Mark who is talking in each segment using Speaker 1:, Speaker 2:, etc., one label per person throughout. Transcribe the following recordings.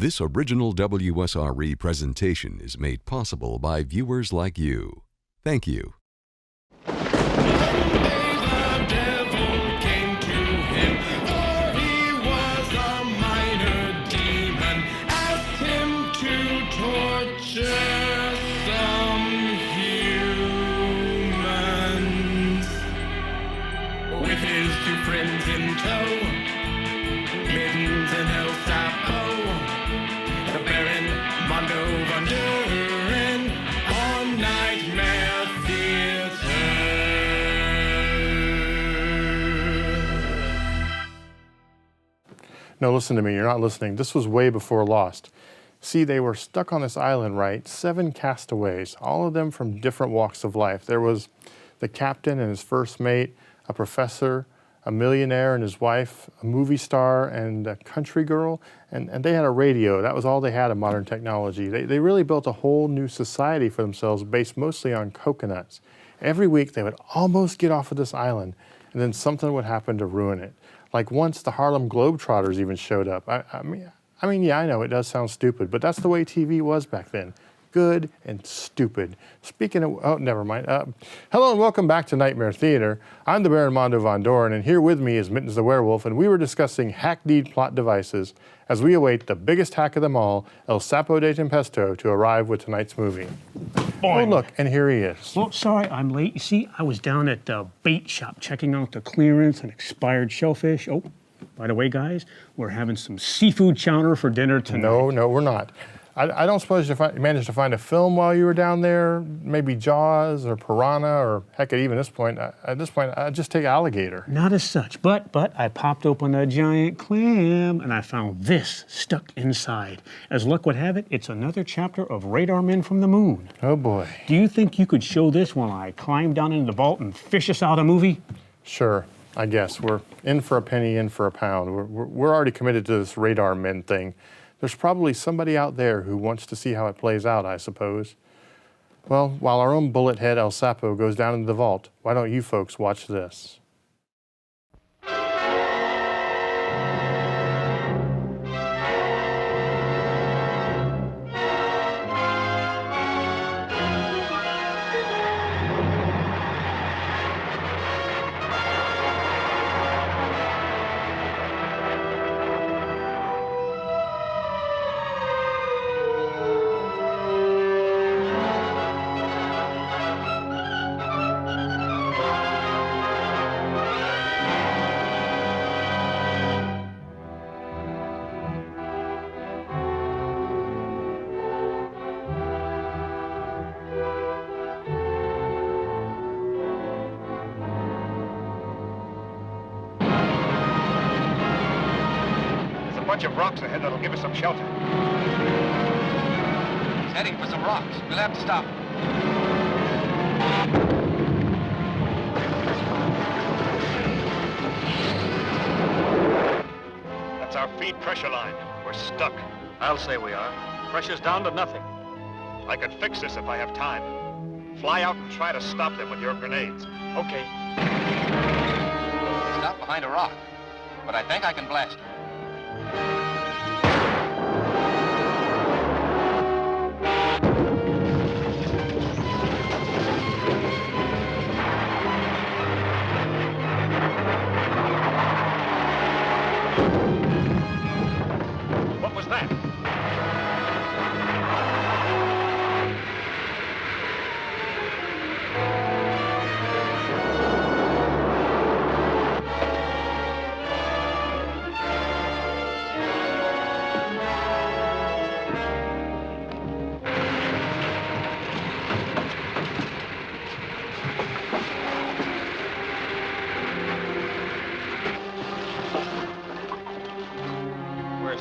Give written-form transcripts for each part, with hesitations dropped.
Speaker 1: This original WSRE presentation is made possible by viewers like you. Thank you.
Speaker 2: With his two friends in tow, Mittens and El Sapo, the Baron Mondo Van Duren on Nightmare Theater.
Speaker 3: No, listen to me, you're not listening. This was way before Lost. See, they were stuck on this island, right? 7 castaways, all of them from different walks of life. There was the captain and his first mate, a professor, a millionaire and his wife, a movie star, and a country girl, and they had a radio. That was all they had of modern technology. They really built a whole new society for themselves based mostly on coconuts. Every week they would almost get off of this island, and then something would happen to ruin it. Like once the Harlem Globetrotters even showed up. I mean, yeah, I know it does sound stupid, but that's the way TV was back then. Good and stupid. Speaking of, oh, never mind. Hello and welcome back to Nightmare Theater. I'm the Baron Mondo Von Doren, and here with me is Mittens the Werewolf, and we were discussing hackneyed plot devices as we await the biggest hack of them all, El Sapo de Tempesto, to arrive with tonight's movie.
Speaker 4: Boing.
Speaker 3: Oh, look, and here he is.
Speaker 4: Well, sorry, I'm late. You see, I was down at the bait shop checking out the clearance and expired shellfish. Oh, by the way, guys, we're having some seafood chowder for dinner tonight.
Speaker 3: No, we're not. I don't suppose you managed to find a film while you were down there? Maybe Jaws or Piranha or heck, at this point, I'd just take alligator.
Speaker 4: Not as such, but I popped open a giant clam and I found this stuck inside. As luck would have it, it's another chapter of Radar Men from the Moon.
Speaker 3: Oh boy.
Speaker 4: Do you think you could show this while I climb down into the vault and fish us out a movie?
Speaker 3: Sure, I guess. We're in for a penny, in for a pound. We're already committed to this Radar Men thing. There's probably somebody out there who wants to see how it plays out, I suppose. Well, while our own bullet head El Sapo goes down into the vault, why don't you folks watch this?
Speaker 5: Bunch of rocks ahead that'll give us some shelter. He's heading for some rocks. We'll have to stop. That's our feed pressure line. We're stuck. I'll say we are. Pressure's down to nothing. I could fix this if I have time. Fly out and try to stop them with your grenades. Okay. Stop behind a rock, but I think I can blast him. What was that?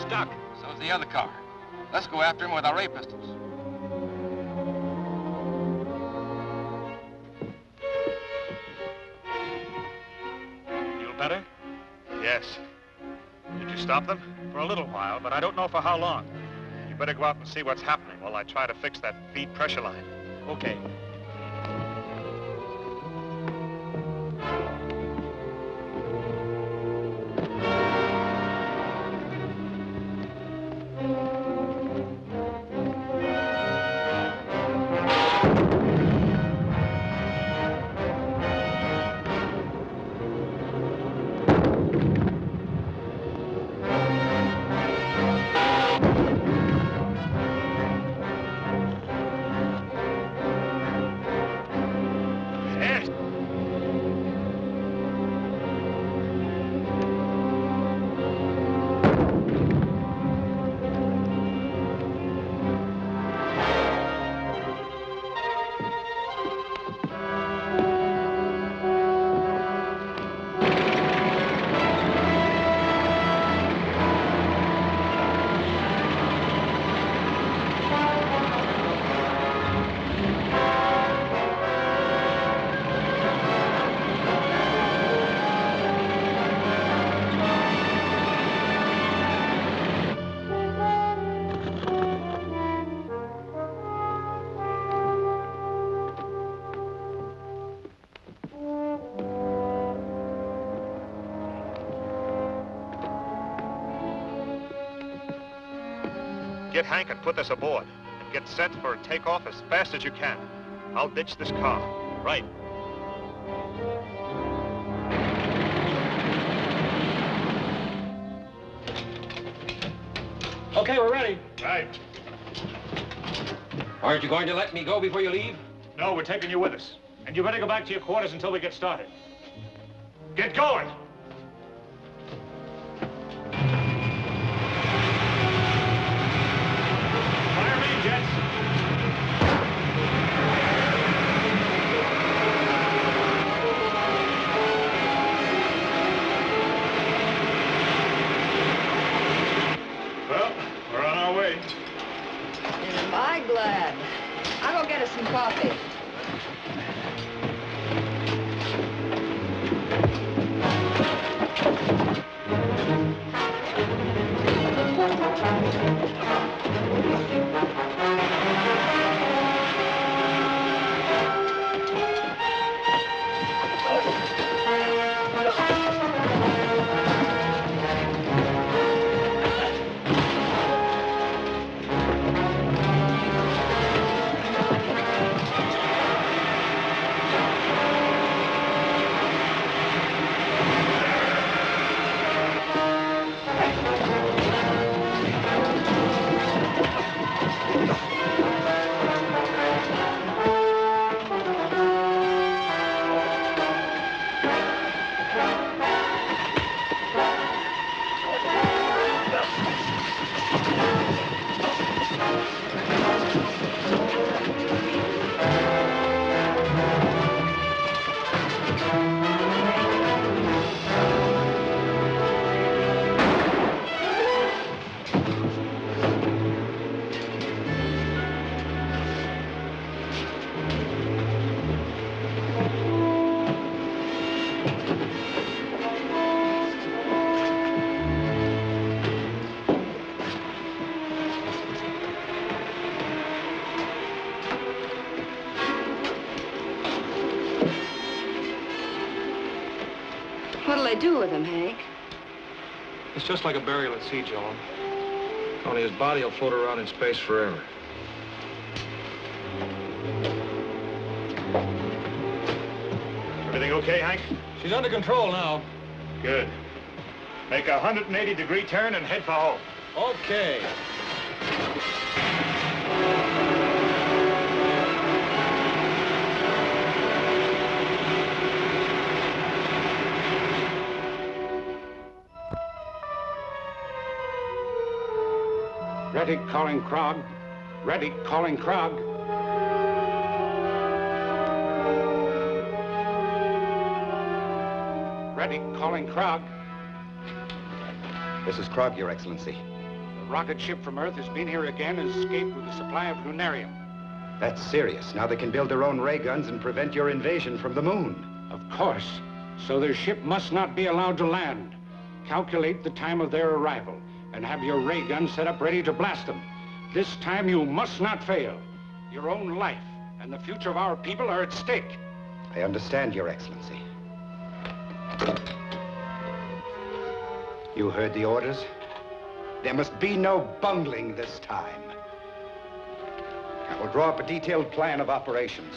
Speaker 5: Stuck. So's the other car. Let's go after him with our ray pistols. Feel better? Yes. Did you stop them? For a little while, but I don't know for how long. You better go out and see what's happening while I try to fix that feed pressure line. Okay. Get Hank and put this aboard. And get set for a takeoff as fast as you can. I'll ditch this car. Right.
Speaker 6: Okay, we're ready.
Speaker 5: Right.
Speaker 6: Aren't you going to let me go before you leave?
Speaker 5: No, we're taking you with us. And you better go back to your quarters until we get started. Get going! Fire main jets! Well, we're on our way.
Speaker 7: And am I glad. I'll go get us some coffee. What'll they do with him, Hank?
Speaker 6: It's just like a burial at sea, Joan. Only his body will float around in space forever.
Speaker 5: Everything okay, Hank?
Speaker 6: She's under control now.
Speaker 5: Good. Make a 180-degree turn and head for home.
Speaker 6: Okay.
Speaker 8: Ready, calling Krog. Ready, calling Krog. Ready, calling Krog.
Speaker 9: This is Krog, Your Excellency.
Speaker 8: The rocket ship from Earth has been here again and escaped with a supply of lunarium.
Speaker 9: That's serious. Now they can build their own ray guns and prevent your invasion from the moon.
Speaker 8: Of course. So their ship must not be allowed to land. Calculate the time of their arrival and have your ray guns set up ready to blast them. This time you must not fail. Your own life and the future of our people are at stake.
Speaker 9: I understand, Your Excellency. You heard the orders? There must be no bungling this time. I will draw up a detailed plan of operations.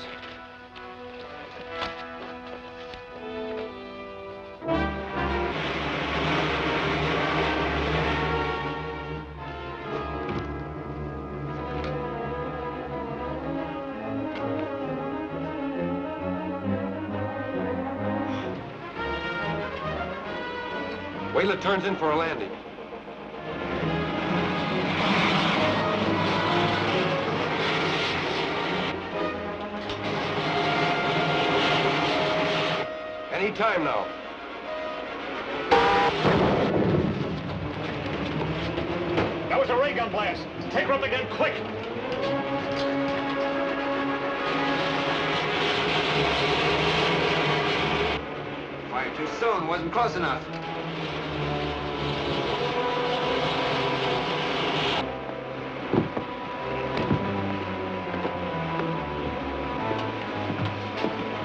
Speaker 6: Wait till it turns in for a landing. Any time now.
Speaker 5: That was a ray gun blast. Take her up again, quick!
Speaker 10: Fired too soon, wasn't close enough.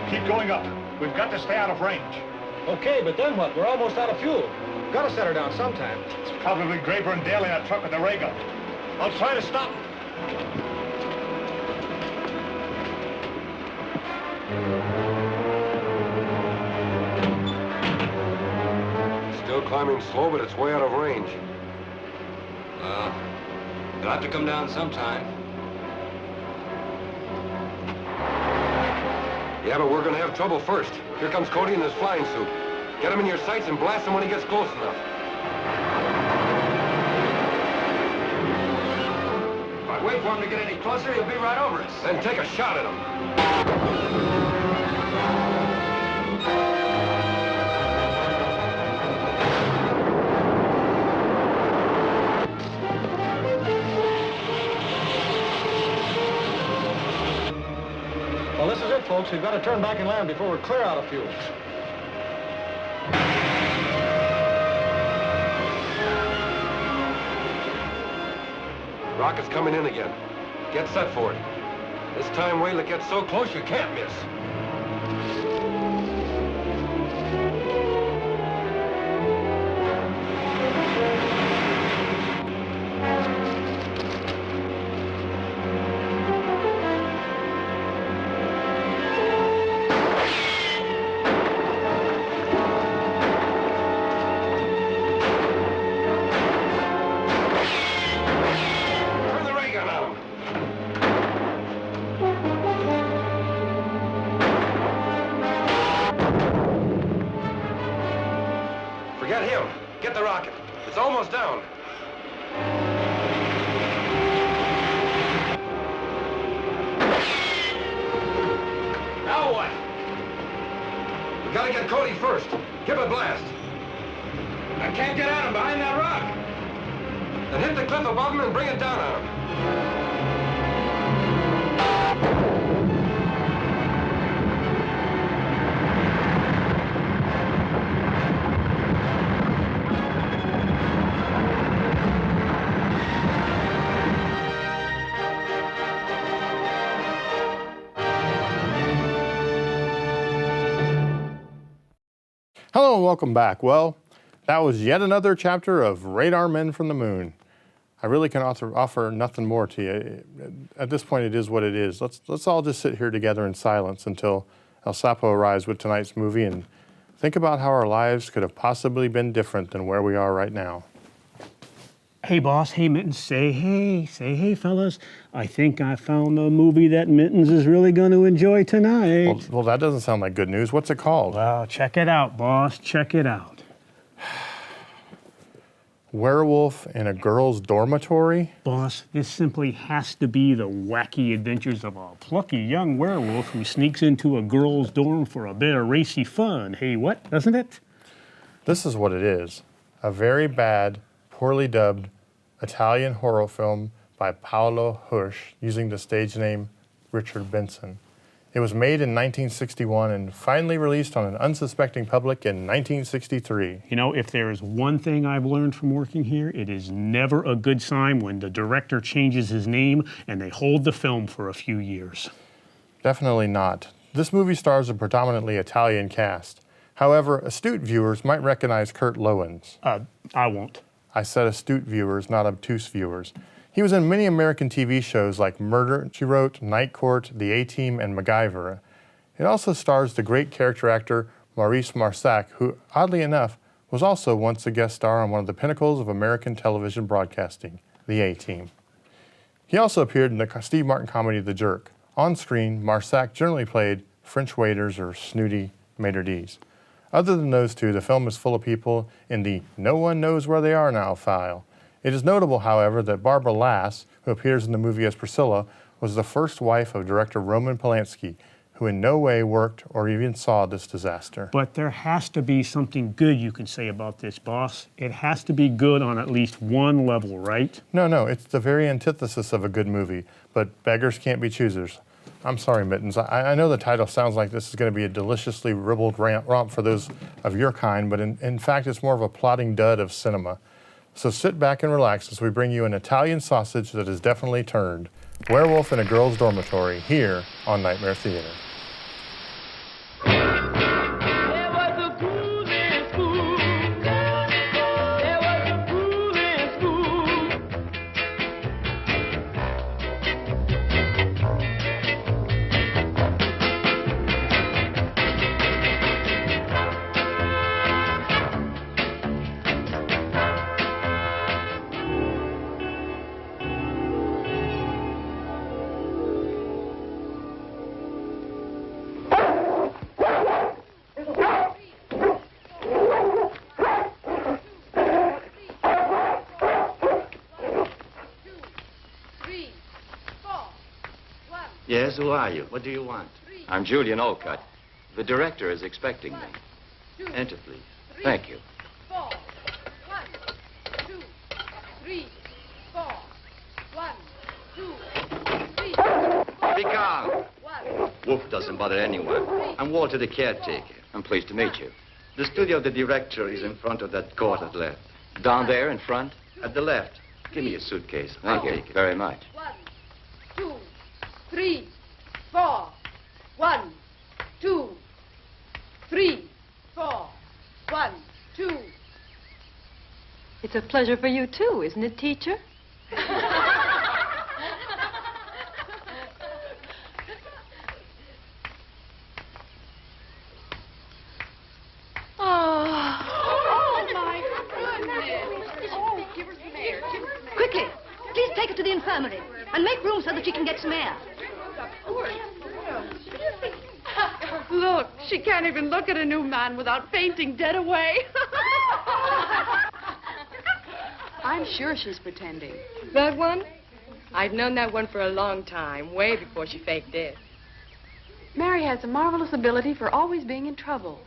Speaker 5: Keep going up. We've got to stay out of range.
Speaker 6: Okay, but then what? We're almost out of fuel. Gotta set her down sometime.
Speaker 5: It's probably Graber and Dale in that truck with the ray gun. I'll try to stop him.
Speaker 6: Still climbing slow, but it's way out of range.
Speaker 10: Well, they'll have to come down sometime.
Speaker 6: Yeah, but we're gonna have trouble first. Here comes Cody in his flying suit. Get him in your sights and blast him when he gets close enough.
Speaker 10: If I wait for him to get any closer, he'll be right over us.
Speaker 6: Then take a shot at him.
Speaker 5: Well, this is it, folks. We've got to turn back and land before we're clear out of fuel.
Speaker 6: Rocket's coming in again. Get set for it. This time, wait till it gets so close you can't miss. Turn the ray gun on him. Forget him. Get the rocket. It's almost down. Now what? We gotta get Cody first. Give a blast.
Speaker 10: I can't get at him behind that rock.
Speaker 6: Then hit the cliff above him and bring it down on him.
Speaker 3: Hello and welcome back. Well, that was yet another chapter of Radar Men from the Moon. I really can offer nothing more to you. At this point, it is what it is. Let's all just sit here together in silence until El Sapo arrives with tonight's movie and think about how our lives could have possibly been different than where we are right now.
Speaker 4: Hey, boss. Hey, Mittens. Say hey, fellas. I think I found a movie that Mittens is really going to enjoy tonight.
Speaker 3: Well, that doesn't sound like good news. What's it called?
Speaker 4: Well, check it out, boss. Check it out.
Speaker 3: Werewolf in a Girl's Dormitory?
Speaker 4: Boss, this simply has to be the wacky adventures of a plucky young werewolf who sneaks into a girl's dorm for a bit of racy fun. Hey, what? Doesn't it?
Speaker 3: This is what it is. A very bad, poorly dubbed Italian horror film by Paolo Hirsch using the stage name Richard Benson. It was made in 1961 and finally released on an unsuspecting public in 1963.
Speaker 4: You know, if there is one thing I've learned from working here, it is never a good sign when the director changes his name and they hold the film for a few years.
Speaker 3: Definitely not. This movie stars a predominantly Italian cast. However, astute viewers might recognize Kurt Loewens.
Speaker 4: I won't.
Speaker 3: I said astute viewers, not obtuse viewers. He was in many American TV shows like Murder, She Wrote, Night Court, The A-Team, and MacGyver. It also stars the great character actor Maurice Marsac, who, oddly enough, was also once a guest star on one of the pinnacles of American television broadcasting, The A-Team. He also appeared in the Steve Martin comedy The Jerk. On screen, Marsac generally played French waiters or snooty maitre d's. Other than those two, the film is full of people in the no one knows where they are now file. It is notable, however, that Barbara Lass, who appears in the movie as Priscilla, was the first wife of director Roman Polanski, who in no way worked or even saw this disaster.
Speaker 4: But there has to be something good you can say about this, boss. It has to be good on at least one level, right?
Speaker 3: No, it's the very antithesis of a good movie, but beggars can't be choosers. I'm sorry, Mittens. I know the title sounds like this is going to be a deliciously ribald romp for those of your kind, but in fact, it's more of a plodding dud of cinema. So sit back and relax as we bring you an Italian sausage that is definitely turned. Werewolf in a Girl's Dormitory, here on Nightmare Theater.
Speaker 11: Yes, who are you? What do you want?
Speaker 12: I'm Julian Olcott. The director is expecting me.
Speaker 11: Enter, please.
Speaker 12: Thank you.
Speaker 7: 4. 1, 2, 3, 4. 1, 2, 3.
Speaker 11: Be calm.
Speaker 7: 1.
Speaker 11: Wolf doesn't bother anyone. I'm Walter, the caretaker.
Speaker 12: I'm pleased to meet you.
Speaker 11: The studio of the director is in front of that court at left.
Speaker 12: Down there in front?
Speaker 11: At the left. Give me your suitcase.
Speaker 12: Thank
Speaker 11: I'll
Speaker 12: you
Speaker 11: take it.
Speaker 12: very much.
Speaker 7: 1, 2, 3, 4. 1, 2, 3, 4. 1, 2.
Speaker 13: It's a pleasure for you, too, isn't it, teacher?
Speaker 14: Quickly, please take her to the infirmary and make room so that she can get some air.
Speaker 15: Look, she can't even look at a new man without fainting dead away.
Speaker 16: I'm sure she's pretending.
Speaker 15: That one? I've known that one for a long time, way before she faked it.
Speaker 16: Mary has a marvelous ability for always being in trouble.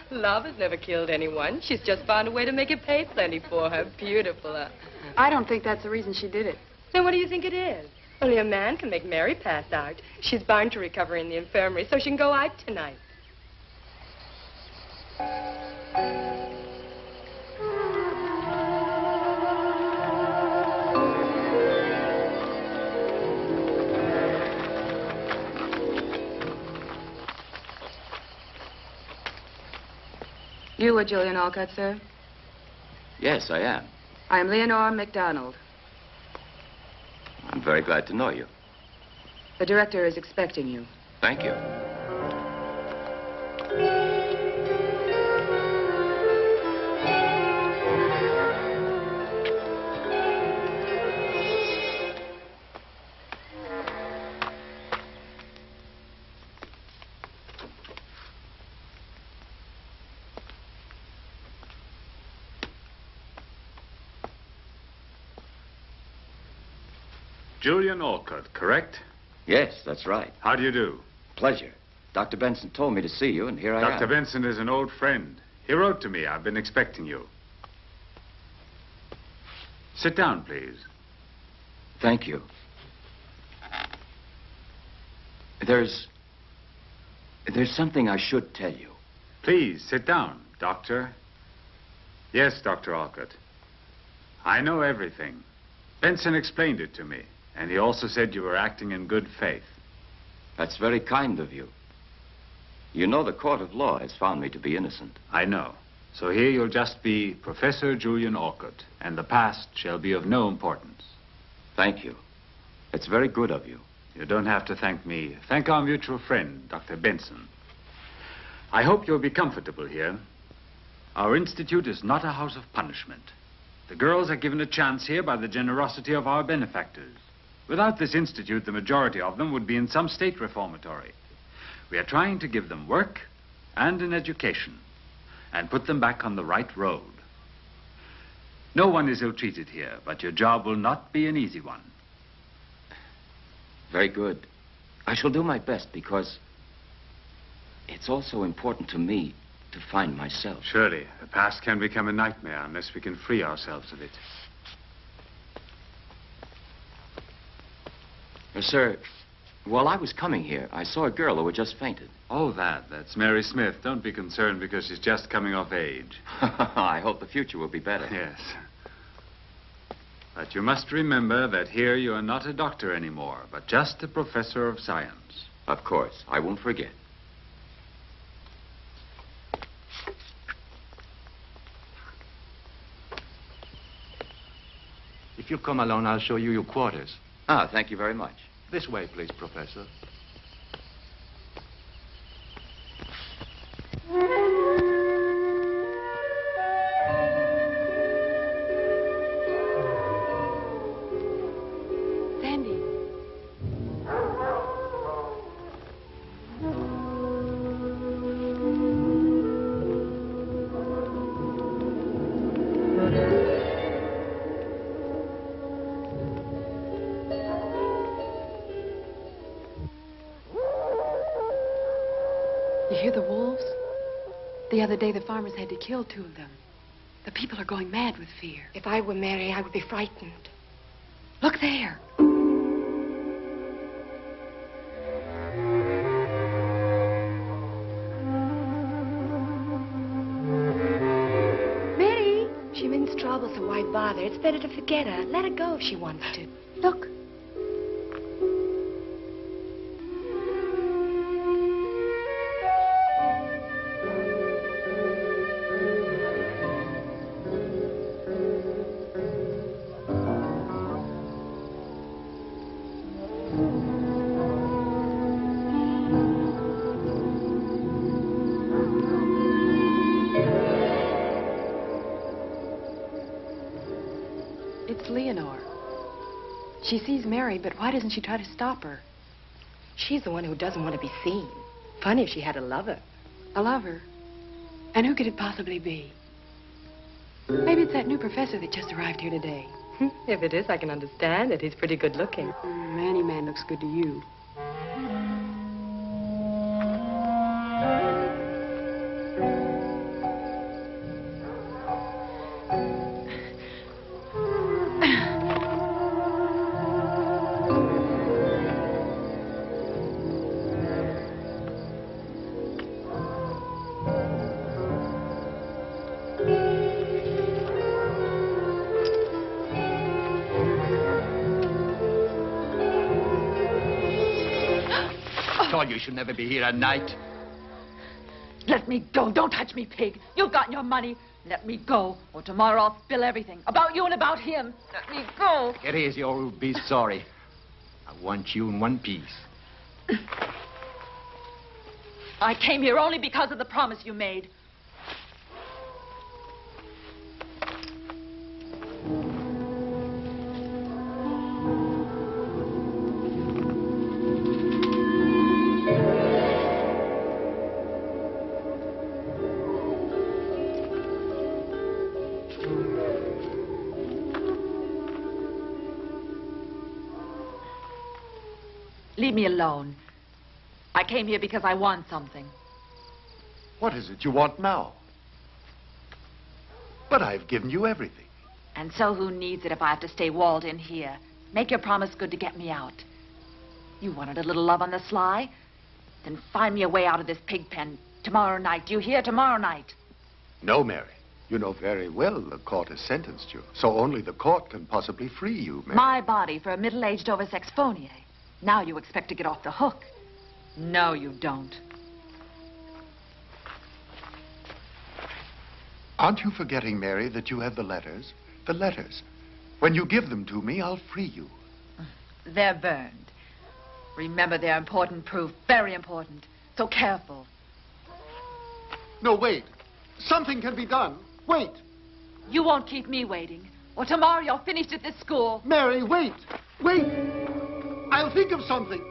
Speaker 15: Love has never killed anyone. She's just found a way to make it pay plenty for her. Beautiful.
Speaker 16: I don't think that's the reason she did it.
Speaker 15: Then what do you think it is? Only a man can make Mary pass out. She's bound to recover in the infirmary so she can go out tonight.
Speaker 16: You were Julian Olcott, sir?
Speaker 12: Yes, I am.
Speaker 16: I'm Leonore MacDonald.
Speaker 12: I'm very glad to know you.
Speaker 16: The director is expecting you.
Speaker 12: Thank you.
Speaker 17: Julian Olcott, correct?
Speaker 12: Yes, that's right.
Speaker 17: How do you do?
Speaker 12: Pleasure. Dr. Benson told me to see you, and here I am.
Speaker 17: Dr. Benson is an old friend. He wrote to me. I've been expecting you. Sit down, please.
Speaker 12: Thank you. There's something I should tell you.
Speaker 17: Please, sit down, Doctor. Yes, Dr. Olcott. I know everything. Benson explained it to me, and he also said you were acting in good faith.
Speaker 12: That's very kind of you. You know the court of law has found me to be innocent.
Speaker 17: I know. So here you'll just be Professor Julian Olcott, and the past shall be of no importance.
Speaker 12: Thank you. It's very good of you.
Speaker 17: You don't have to thank me. Thank our mutual friend, Dr. Benson. I hope you'll be comfortable here. Our institute is not a house of punishment. The girls are given a chance here by the generosity of our benefactors. Without this institute, the majority of them would be in some state reformatory. We are trying to give them work and an education and put them back on the right road. No one is ill-treated here, but your job will not be an easy one.
Speaker 12: Very good. I shall do my best because it's also important to me to find myself.
Speaker 17: Surely, the past can become a nightmare unless we can free ourselves of it.
Speaker 12: Sir, while I was coming here, I saw a girl who had just fainted.
Speaker 17: Oh, that's Mary Smith. Don't be concerned because she's just coming of age.
Speaker 12: I hope the future will be better.
Speaker 17: Yes. But you must remember that here you are not a doctor anymore, but just a professor of science.
Speaker 12: Of course. I won't forget.
Speaker 11: If you'll come along, I'll show you your quarters.
Speaker 12: Ah, thank you very much.
Speaker 11: This way, please, Professor.
Speaker 16: Sandy. hear the wolves? The other day, the farmers had to kill 2 of them. The people are going mad with fear.
Speaker 15: If I were Mary, I would be frightened.
Speaker 16: Look there.
Speaker 15: Mary! She means trouble, so why bother? It's better to forget her. Let her go if she wants to.
Speaker 16: Look. It's Leonore. She sees Mary, but why doesn't she try to stop her?
Speaker 15: She's the one who doesn't want to be seen. Funny if she had a lover.
Speaker 16: A lover? And who could it possibly be? Maybe it's that new professor that just arrived here today.
Speaker 15: If it is, I can understand it. He's pretty good looking.
Speaker 16: Any man looks good to you.
Speaker 9: You should never be here at night.
Speaker 18: Let me go. Don't touch me, pig. You've got your money. Let me go, or tomorrow I'll spill everything. About you and about him. Let me go.
Speaker 9: Get easy or you'll be sorry. I want you in one piece.
Speaker 18: I came here only because of the promise you made. Leave me alone. I came here because I want something.
Speaker 19: What is it you want now? But I've given you everything.
Speaker 18: And so who needs it if I have to stay walled in here? Make your promise good to get me out. You wanted a little love on the sly? Then find me a way out of this pig pen tomorrow night. Do you hear? Tomorrow night.
Speaker 19: No, Mary. You know very well the court has sentenced you. So only the court can possibly free you, Mary.
Speaker 18: My body for a middle-aged oversex phonier. Now you expect to get off the hook. No, you don't.
Speaker 19: Aren't you forgetting, Mary, that you have the letters? The letters. When you give them to me, I'll free you.
Speaker 18: They're burned. Remember, they're important proof. Very important. So careful.
Speaker 19: No, wait. Something can be done. Wait.
Speaker 18: You won't keep me waiting. Or tomorrow you're finished at this school.
Speaker 19: Mary, wait. Wait. I'll think of something.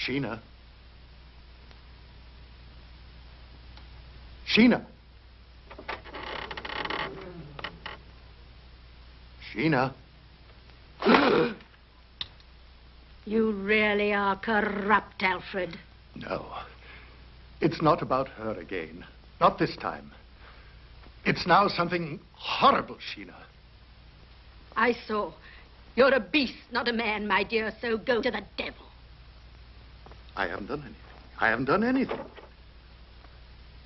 Speaker 19: Sheena. Sheena. Sheena.
Speaker 14: You really are corrupt, Alfred.
Speaker 19: No. It's not about her again. Not this time. It's now something horrible, Sheena.
Speaker 14: I saw. You're a beast, not a man, my dear, so go to the devil.
Speaker 19: I haven't done anything. I haven't done anything.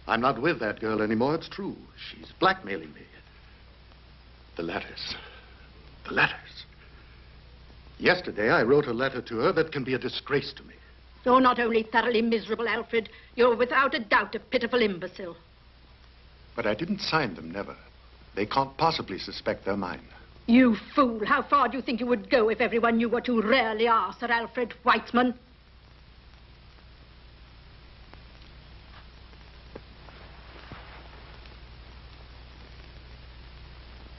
Speaker 19: I'm not with that girl anymore, it's true. She's blackmailing me. The letters. The letters. Yesterday, I wrote a letter to her that can be a disgrace to me.
Speaker 14: You're not only thoroughly miserable, Alfred, you're without a doubt a pitiful imbecile.
Speaker 19: But I didn't sign them, never. They can't possibly suspect they're mine.
Speaker 14: You fool! How far do you think you would go if everyone knew what you really are, Sir Alfred Weitzman?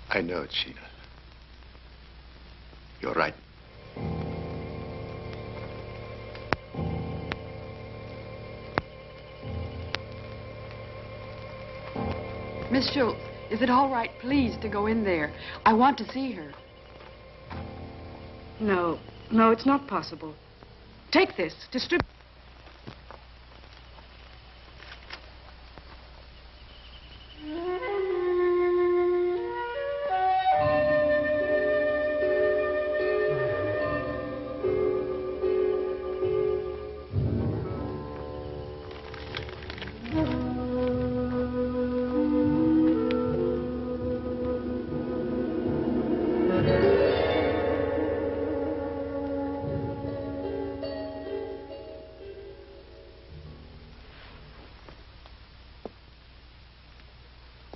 Speaker 19: I know it, Sheena. You're right.
Speaker 16: Miss Schultz, is it all right, please, to go in there? I want to see her.
Speaker 15: No, it's not possible. Take this, distribute.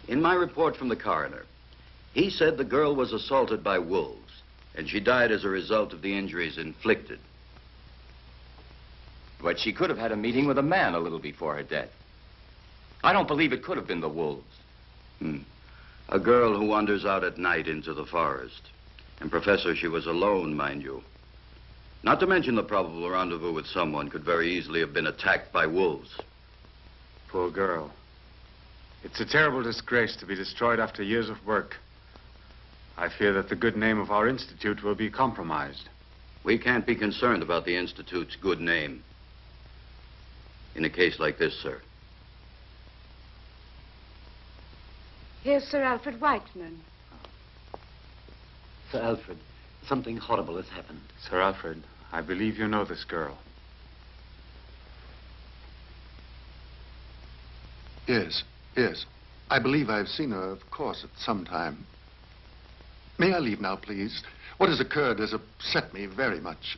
Speaker 20: In my report from the coroner, he said the girl was assaulted by wolves, and she died as a result of the injuries inflicted.
Speaker 12: But she could have had a meeting with a man a little before her death. I don't believe it could have been the wolves.
Speaker 20: A girl who wanders out at night into the forest. And, Professor, she was alone, mind you. Not to mention the probable rendezvous with someone could very easily have been attacked by wolves.
Speaker 17: Poor girl. It's a terrible disgrace to be destroyed after years of work. I fear that the good name of our institute will be compromised.
Speaker 20: We can't be concerned about the Institute's good name. In a case like this, sir.
Speaker 15: Here's Sir Alfred Weitzman.
Speaker 21: Sir Alfred, something horrible has happened.
Speaker 17: Sir Alfred, I believe you know this girl.
Speaker 19: Yes. I believe I've seen her, of course, at some time. May I leave now, please? What has occurred has upset me very much.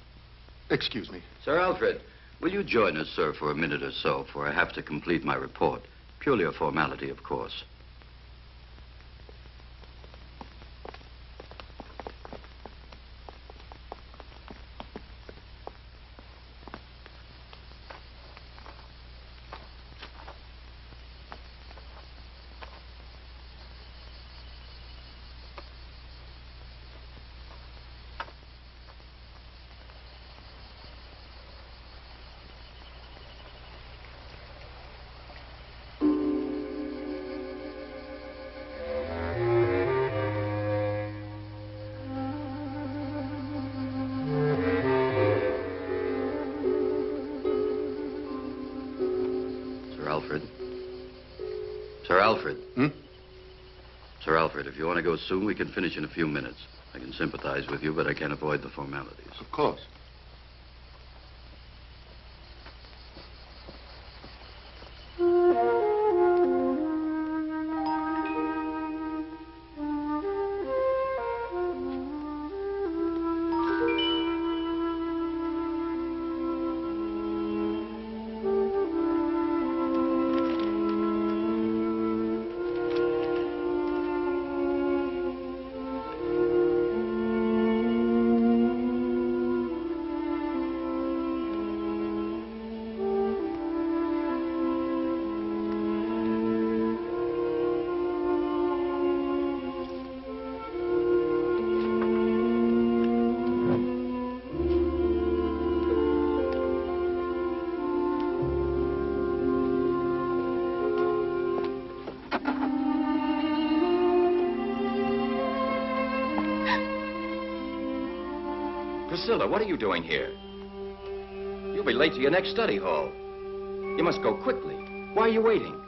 Speaker 19: Excuse me.
Speaker 20: Sir Alfred, will you join us, sir, for a minute or so, for I have to complete my report. Purely a formality, of course. Sir Alfred. Sir Alfred, if you want to go soon, we can finish in a few minutes. I can sympathize with you, but I can't avoid the formalities.
Speaker 19: Of course.
Speaker 12: Priscilla, what are you doing here? You'll be late to your next study hall. You must go quickly. Why are you waiting?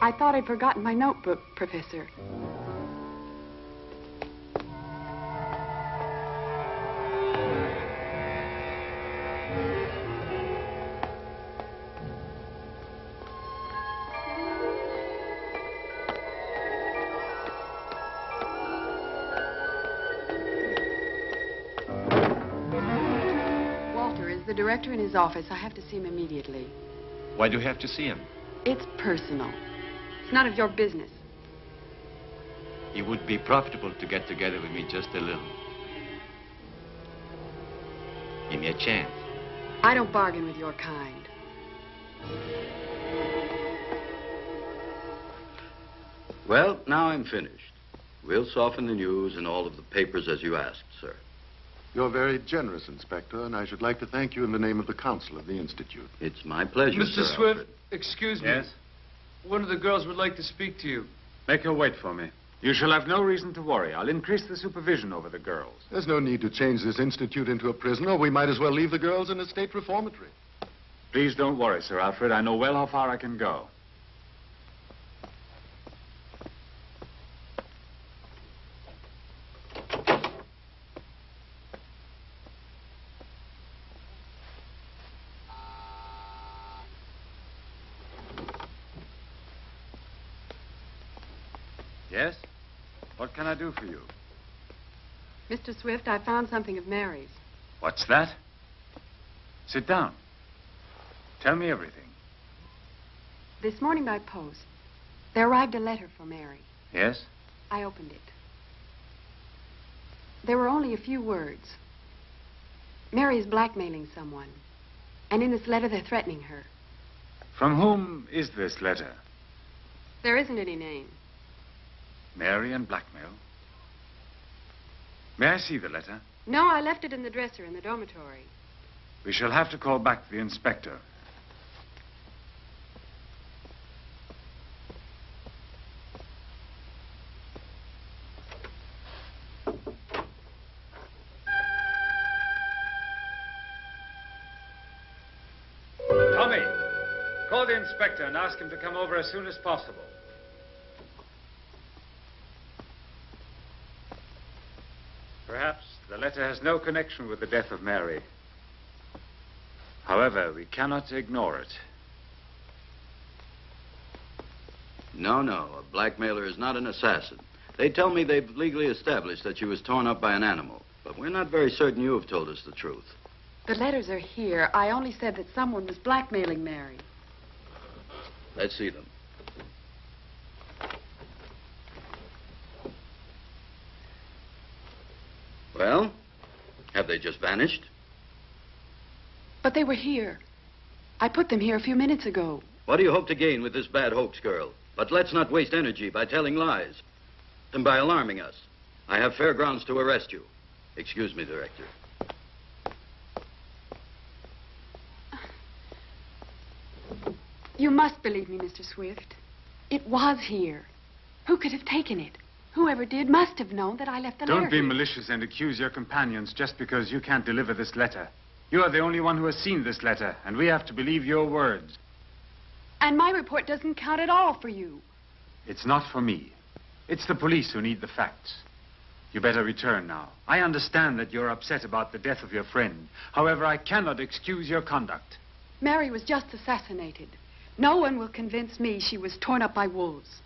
Speaker 16: I thought I'd forgotten my notebook, Professor. Walter is the director in his office. I have to see him immediately.
Speaker 10: Why do you have to see him?
Speaker 16: It's personal. It's none of your business.
Speaker 10: It would be profitable to get together with me just a little. Give me a chance.
Speaker 16: I don't bargain with your kind.
Speaker 20: Well, now I'm finished. We'll soften the news in all of the papers as you asked, sir.
Speaker 19: You're very generous, Inspector, and I should like to thank you in the name of the council of the Institute.
Speaker 20: It's my pleasure,
Speaker 6: Mr.
Speaker 20: Sir
Speaker 6: Swift,
Speaker 20: Alfred.
Speaker 6: excuse me.
Speaker 17: Yes?
Speaker 6: One of the girls would like to speak to you.
Speaker 17: Make her wait for me. You shall have no reason to worry. I'll increase the supervision over the girls.
Speaker 19: There's no need to change this institute into a prison, or we might as well leave the girls in a state reformatory.
Speaker 17: Please don't worry, Sir Alfred. I know well how far I can go. Yes? What can I do for you?
Speaker 16: Mr. Swift, I found something of Mary's.
Speaker 17: What's that? Sit down. Tell me everything.
Speaker 16: This morning by post, there arrived a letter for Mary.
Speaker 17: Yes?
Speaker 16: I opened it. There were only a few words. Mary is blackmailing someone. And in this letter, they're threatening her.
Speaker 17: From whom is this letter?
Speaker 16: There isn't any name.
Speaker 17: Mary and blackmail. May I see the letter?
Speaker 16: No, I left it in the dresser in the dormitory.
Speaker 17: We shall have to call back the inspector. Tommy, call the inspector and ask him to come over as soon as possible. Perhaps the letter has no connection with the death of Mary. However, we cannot ignore it.
Speaker 20: No, a blackmailer is not an assassin. They tell me they've legally established that she was torn up by an animal, but we're not very certain you have told us the truth.
Speaker 16: The letters are here. I only said that someone was blackmailing Mary.
Speaker 20: Let's see them. Well, have they just vanished?
Speaker 16: But they were here. I put them here a few minutes ago.
Speaker 20: What do you hope to gain with this bad hoax, girl? But let's not waste energy by telling lies and by alarming us. I have fair grounds to arrest you. Excuse me, Director.
Speaker 16: You must believe me, Mr. Swift. It was here. Who could have taken it? Whoever did must have known that I left the letter.
Speaker 17: Don't be
Speaker 16: here.
Speaker 17: malicious and accuse your companions just because you can't deliver this letter. You are the only one who has seen this letter, and we have to believe your words.
Speaker 16: And my report doesn't count at all for you.
Speaker 17: It's not for me. It's the police who need the facts. You better return now. I understand that you're upset about the death of your friend. However, I cannot excuse your conduct.
Speaker 16: Mary was just assassinated. No one will convince me she was torn up by wolves.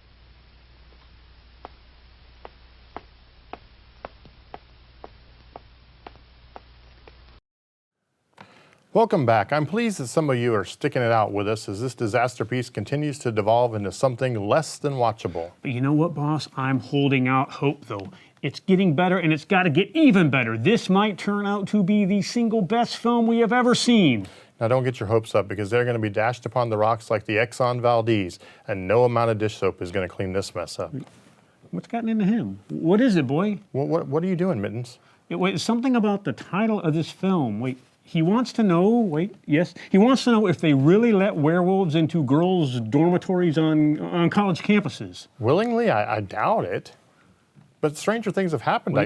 Speaker 3: Welcome back. I'm pleased that some of you are sticking it out with us as this disaster piece continues to devolve into something less than watchable.
Speaker 4: But you know what, boss? I'm holding out hope, though. It's getting better, and it's got to get even better. This might turn out to be the single best film we have ever seen.
Speaker 3: Now, don't get your hopes up, because they're going to be dashed upon the rocks like the Exxon Valdez, and no amount of dish soap is going to clean this mess up.
Speaker 4: What's gotten into him? What is it, boy?
Speaker 3: What are you doing, Mittens?
Speaker 4: Wait, something about the title of this film. Wait, he wants to know, he wants to know if they really let werewolves into girls' dormitories on college campuses.
Speaker 3: Willingly? I doubt it. But stranger things have happened.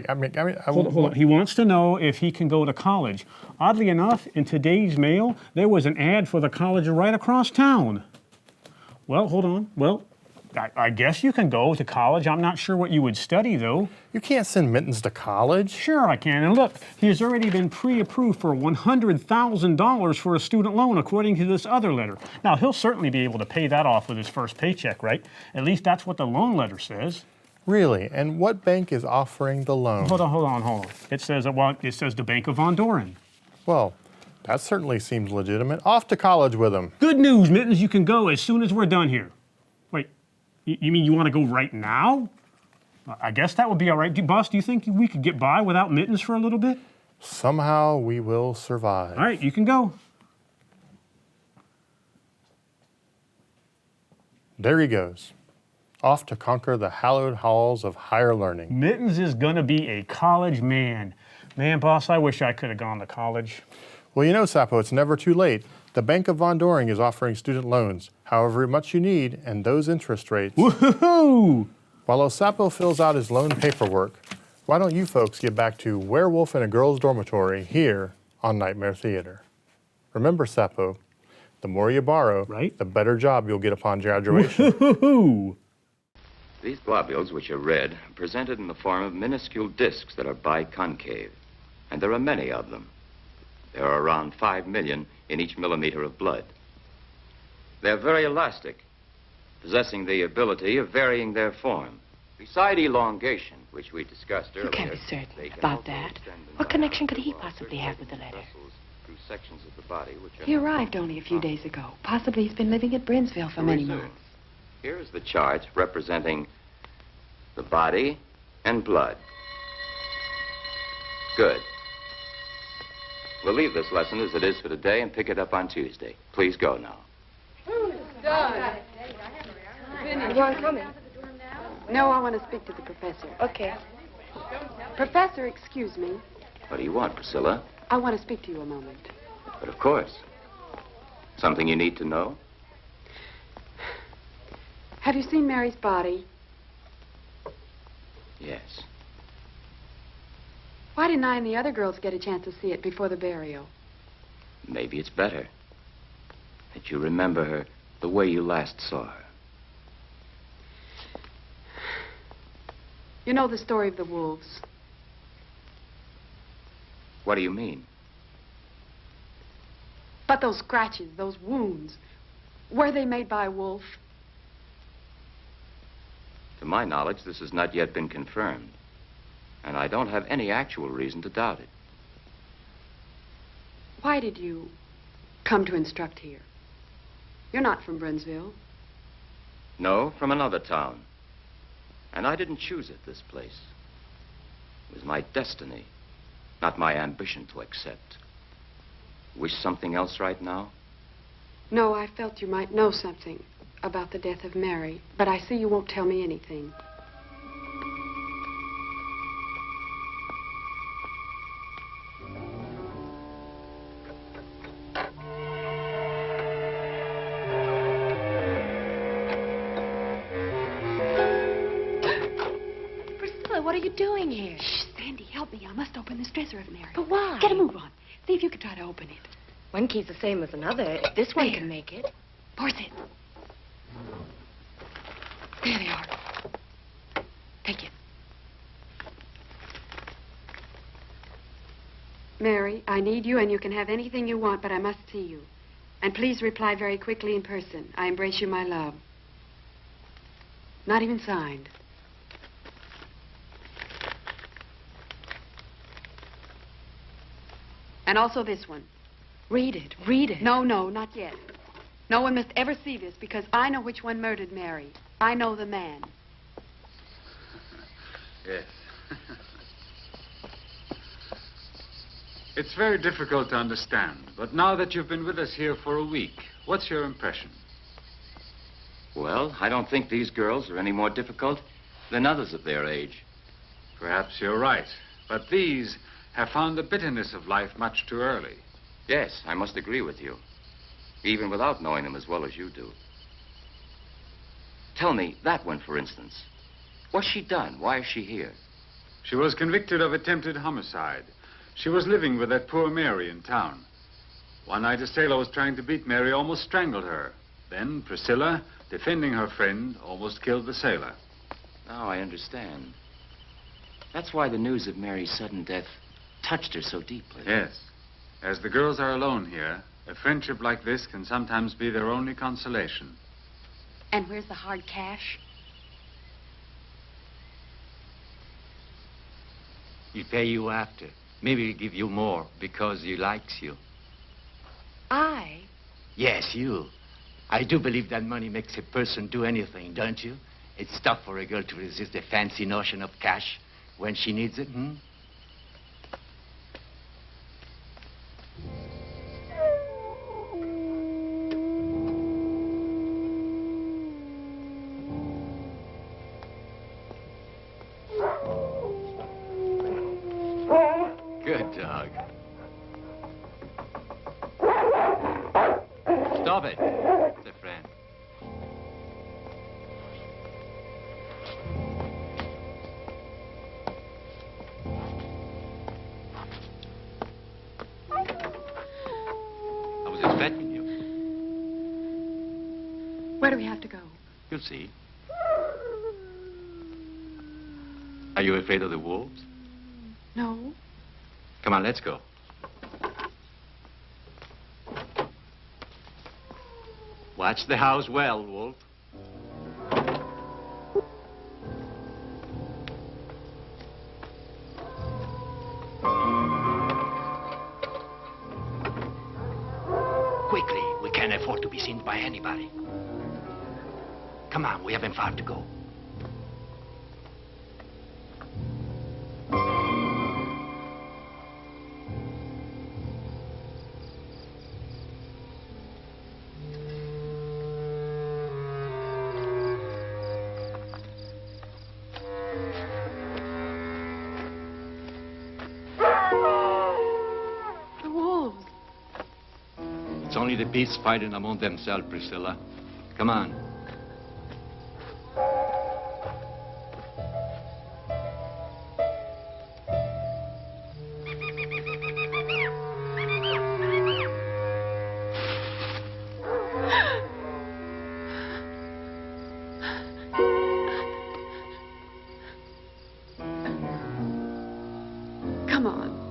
Speaker 4: Hold on. He wants to know if he can go to college. Oddly enough, in today's mail, there was an ad for the college right across town. Well, hold on. Well, I guess you can go to college. I'm not sure what you would study, though.
Speaker 3: You can't send Mittens to college.
Speaker 4: Sure I can. And look, he's already been pre-approved for $100,000 for a student loan, according to this other letter. Now, he'll certainly be able to pay that off with his first paycheck, right? At least that's what the loan letter says.
Speaker 3: Really? And what bank is offering the loan?
Speaker 4: Hold on. It says the Bank of Von Doren.
Speaker 3: Well, that certainly seems legitimate. Off to college with him.
Speaker 4: Good news, Mittens. You can go as soon as we're done here. Wait, you mean you want to go right now? I guess that would be all right. Boss, do you think we could get by without Mittens for a little bit?
Speaker 3: Somehow we will survive.
Speaker 4: All right, you can go.
Speaker 3: There he goes. Off to conquer the hallowed halls of higher learning.
Speaker 4: Mittens is gonna be a college man. Man, boss, I wish I could have gone to college.
Speaker 3: Well, you know, Sapo, it's never too late. The Bank of Von Doren is offering student loans, however much you need, and those interest rates.
Speaker 4: Woohoo!
Speaker 3: While Sapo fills out his loan paperwork, why don't you folks get back to Werewolf in a Girls' Dormitory here on Nightmare Theater? Remember, Sapo, the more you borrow, the better job you'll get upon graduation.
Speaker 4: Woohoo!
Speaker 12: These globules, which are red, are presented in the form of minuscule discs that are biconcave, and there are many of them. There are around 5 million in each millimeter of blood. They're very elastic, possessing the ability of varying their form. Beside elongation, which we discussed earlier...
Speaker 16: You can't be certain about that. What connection could he possibly have with the letter?
Speaker 12: Through sections of the body which are...
Speaker 16: He arrived only a few days ago. Possibly he's been living at Brinsville for many months.
Speaker 12: Here is the chart representing the body and blood. Good. We'll leave this lesson as it is for today and pick it up on Tuesday. Please go now.
Speaker 15: Done. You aren't coming?
Speaker 16: No, I want to speak to the professor.
Speaker 15: Okay.
Speaker 16: Professor, excuse me.
Speaker 12: What do you want, Priscilla?
Speaker 16: I want to speak to you a moment.
Speaker 12: But of course. Something you need to know?
Speaker 16: Have you seen Mary's body?
Speaker 12: Yes.
Speaker 16: Why didn't I and the other girls get a chance to see it before the burial?
Speaker 12: Maybe it's better that you remember her the way you last saw her.
Speaker 16: You know the story of the wolves.
Speaker 12: What do you mean?
Speaker 16: But those scratches, those wounds, were they made by a wolf?
Speaker 12: To my knowledge, this has not yet been confirmed, and I don't have any actual reason to doubt it.
Speaker 16: Why did you come to instruct here? You're not from Brinsville.
Speaker 12: No, from another town. And I didn't choose it, this place. It was my destiny, not my ambition to accept. Wish something else right now?
Speaker 16: No, I felt you might know something about the death of Mary, but I see you won't tell me anything.
Speaker 15: Priscilla, what are you doing here?
Speaker 16: Shh, Sandy, help me. I must open this dresser of Mary.
Speaker 15: But why?
Speaker 16: Get a move on. See if you can try to open it.
Speaker 15: One key's the same as another. If this one can make it.
Speaker 16: Force it. There they are. Take it. Mary, I need you, and you can have anything you want, but I must see you. And please reply very quickly in person. I embrace you, my love. Not even signed. And also this one.
Speaker 15: Read it. Read it.
Speaker 16: No, not yet. No one must ever see this, because I know which one murdered Mary. I know the man.
Speaker 17: Yes. It's very difficult to understand, but now that you've been with us here for a week, what's your impression?
Speaker 12: Well, I don't think these girls are any more difficult than others of their age.
Speaker 17: Perhaps you're right, but these have found the bitterness of life much too early.
Speaker 12: Yes, I must agree with you. Even without knowing them as well as you do. Tell me, that one, for instance. What's she done? Why is she here?
Speaker 17: She was convicted of attempted homicide. She was living with that poor Mary in town. One night, a sailor was trying to beat Mary, almost strangled her. Then Priscilla, defending her friend, almost killed the sailor.
Speaker 12: Now I understand. That's why the news of Mary's sudden death touched her so deeply.
Speaker 17: Yes. As the girls are alone here, a friendship like this can sometimes be their only consolation.
Speaker 18: And where's the hard cash?
Speaker 21: He'll pay you after. Maybe he'll give you more because he likes you.
Speaker 18: I?
Speaker 21: Yes, you. I do believe that money makes a person do anything, don't you? It's tough for a girl to resist the fancy notion of cash when she needs it, hmm?
Speaker 10: Good dog. Stop it. It's a friend. I was expecting you.
Speaker 16: Where do we have to go?
Speaker 10: You'll see. Are you afraid of the wolves?
Speaker 16: No.
Speaker 10: Come on, let's go. Watch the house well, Wolf.
Speaker 9: Quickly, we can't afford to be seen by anybody. Come on, we haven't far to go.
Speaker 10: It's only the beasts fighting among themselves, Priscilla. Come on.
Speaker 16: Come on.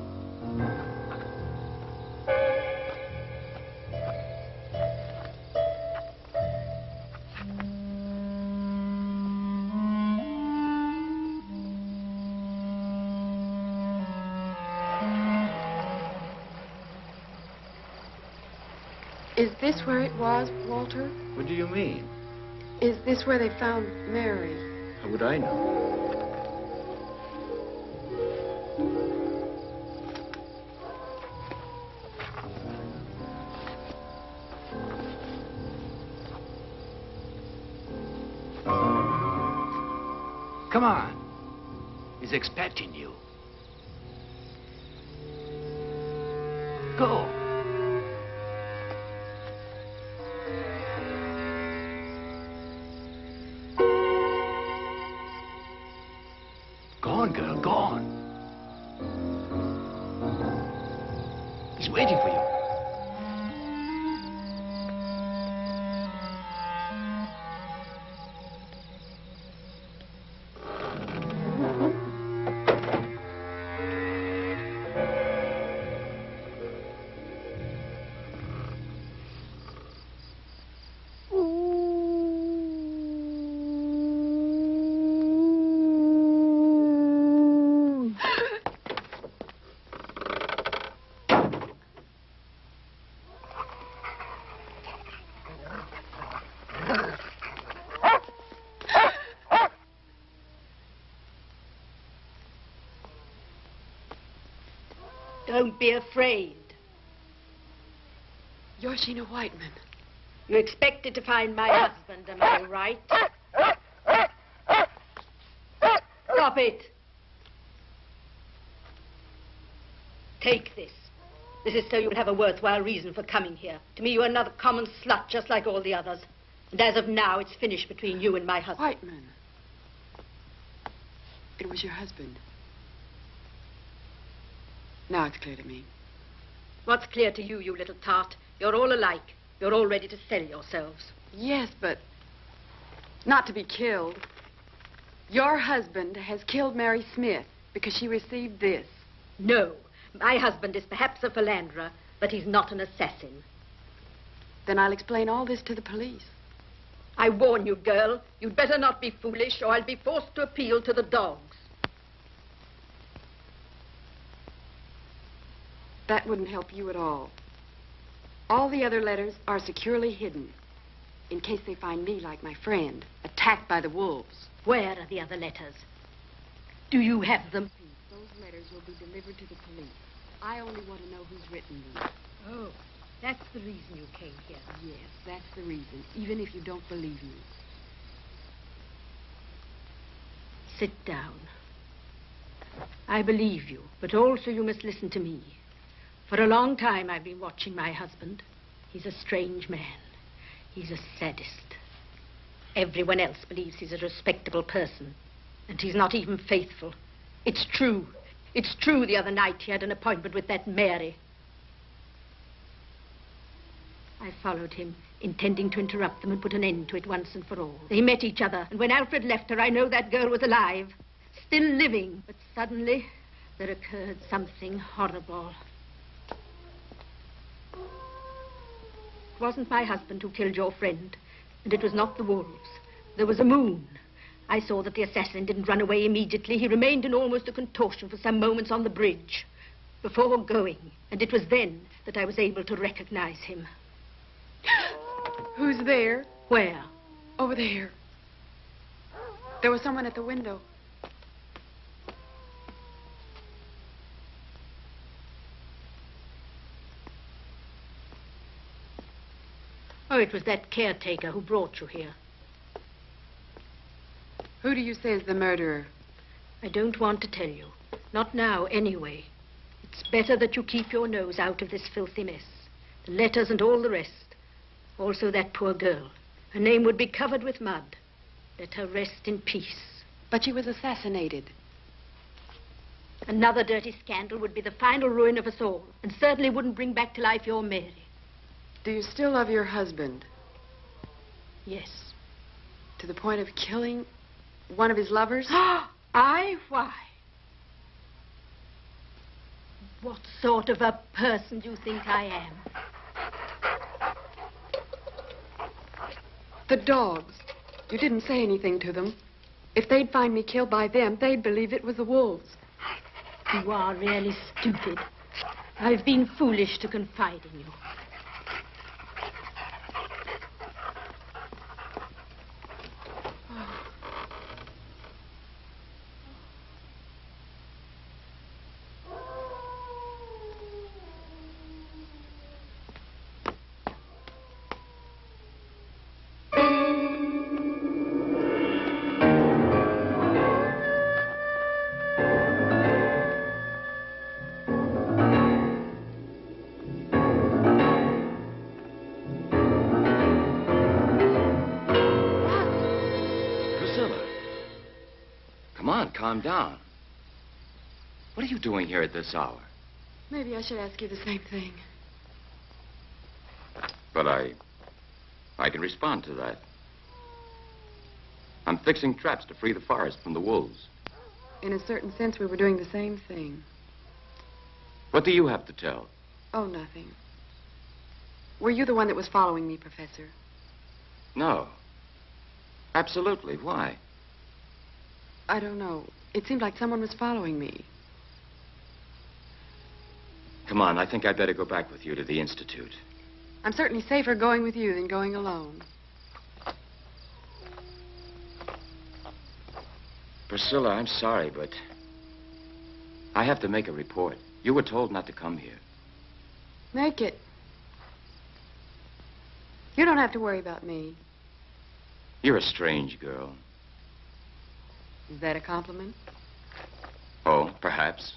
Speaker 16: Is this where it was, Walter?
Speaker 10: What do you mean?
Speaker 16: Is this where they found Mary?
Speaker 10: How would I know?
Speaker 9: Come on. He's expecting you. Go. Go on, girl, go on. He's waiting for you.
Speaker 14: Don't be afraid.
Speaker 16: You're Sheena Whiteman.
Speaker 14: You expected to find my husband, am I right? Stop it. Take this. This is so you'll have a worthwhile reason for coming here. To me, you're another common slut, just like all the others. And as of now, it's finished between you and my husband.
Speaker 16: Whiteman. It was your husband. Now it's clear to me.
Speaker 14: What's clear to you, you little tart? You're all alike. You're all ready to sell yourselves.
Speaker 16: Yes, but not to be killed. Your husband has killed Mary Smith because she received this.
Speaker 14: No. My husband is perhaps a philanderer, but he's not an assassin.
Speaker 16: Then I'll explain all this to the police.
Speaker 14: I warn you, girl, you'd better not be foolish, or I'll be forced to appeal to the dogs.
Speaker 16: That wouldn't help you at all. All the other letters are securely hidden, in case they find me, like my friend, attacked by the wolves.
Speaker 14: Where are the other letters? Do you have them?
Speaker 16: Those letters will be delivered to the police. I only want to know who's written them.
Speaker 14: Oh, that's the reason you came here.
Speaker 16: Yes, that's the reason, even if you don't believe me.
Speaker 14: Sit down. I believe you, but also you must listen to me. For a long time I've been watching my husband. He's a strange man. He's a sadist. Everyone else believes he's a respectable person, and he's not even faithful. It's true. It's true the other night he had an appointment with that Mary. I followed him, intending to interrupt them and put an end to it once and for all. They met each other, and when Alfred left her, I know that girl was alive, still living. But suddenly, there occurred something horrible. It wasn't my husband who killed your friend, and it was not the wolves. There was a moon. I saw that the assassin didn't run away immediately. He remained in almost a contortion for some moments on the bridge before going, and it was then that I was able to recognize him.
Speaker 16: Who's there?
Speaker 14: Where?
Speaker 16: Over there. There was someone at the window.
Speaker 14: Oh, it was that caretaker who brought you here.
Speaker 16: Who do you say is the murderer?
Speaker 14: I don't want to tell you. Not now, anyway. It's better that you keep your nose out of this filthy mess. The letters and all the rest. Also that poor girl. Her name would be covered with mud. Let her rest in peace.
Speaker 16: But she was assassinated.
Speaker 14: Another dirty scandal would be the final ruin of us all, and certainly wouldn't bring back to life your Mary.
Speaker 16: Do you still love your husband?
Speaker 14: Yes.
Speaker 16: To the point of killing one of his lovers?
Speaker 14: I? Why? What sort of a person do you think I am?
Speaker 16: The dogs. You didn't say anything to them. If they'd find me killed by them, they'd believe it was the wolves.
Speaker 14: You are really stupid. I've been foolish to confide in you.
Speaker 12: Calm down. What are you doing here at this hour?
Speaker 16: Maybe I should ask you the same thing.
Speaker 12: But I can respond to that. I'm fixing traps to free the forest from the wolves.
Speaker 16: In a certain sense, we were doing the same thing.
Speaker 12: What do you have to tell?
Speaker 16: Oh, nothing. Were you the one that was following me, Professor?
Speaker 12: No. Absolutely. Why?
Speaker 16: I don't know. It seemed like someone was following me.
Speaker 12: Come on, I think I'd better go back with you to the Institute.
Speaker 16: I'm certainly safer going with you than going alone.
Speaker 12: Priscilla, I'm sorry, but I have to make a report. You were told not to come here.
Speaker 16: Make it. You don't have to worry about me.
Speaker 12: You're a strange girl.
Speaker 16: Is that a compliment?
Speaker 12: Oh, perhaps.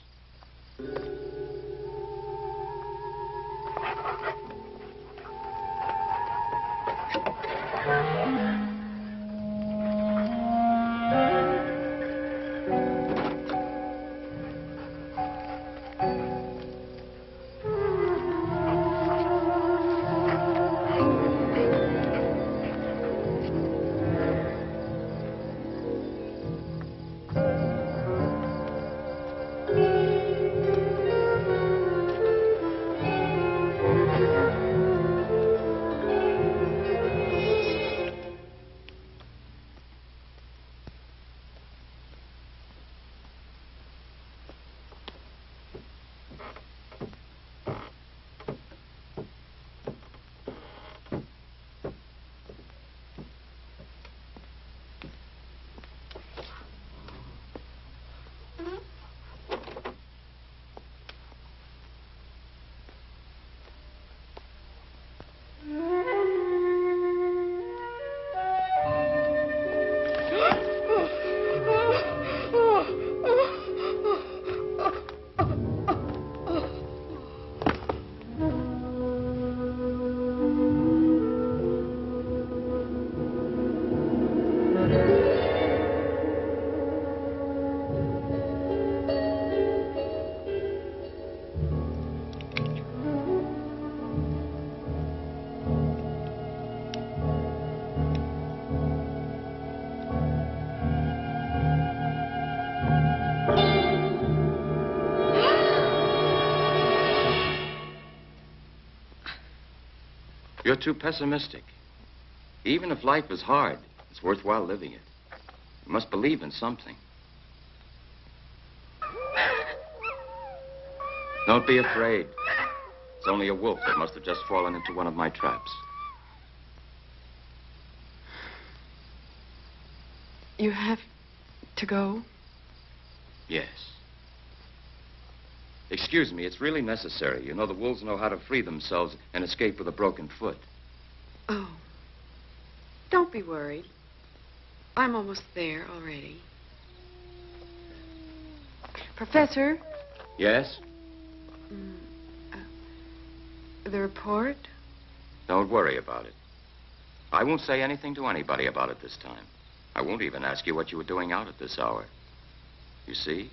Speaker 12: You're too pessimistic. Even if life is hard, it's worthwhile living it. You must believe in something. Don't be afraid. It's only a wolf that must have just fallen into one of my traps.
Speaker 16: You have to go?
Speaker 12: Yes. Excuse me, it's really necessary. You know, the wolves know how to free themselves and escape with a broken foot.
Speaker 16: Oh. Don't be worried. I'm almost there already. Professor?
Speaker 12: Yes?
Speaker 16: The report?
Speaker 12: Don't worry about it. I won't say anything to anybody about it this time. I won't even ask you what you were doing out at this hour. You see,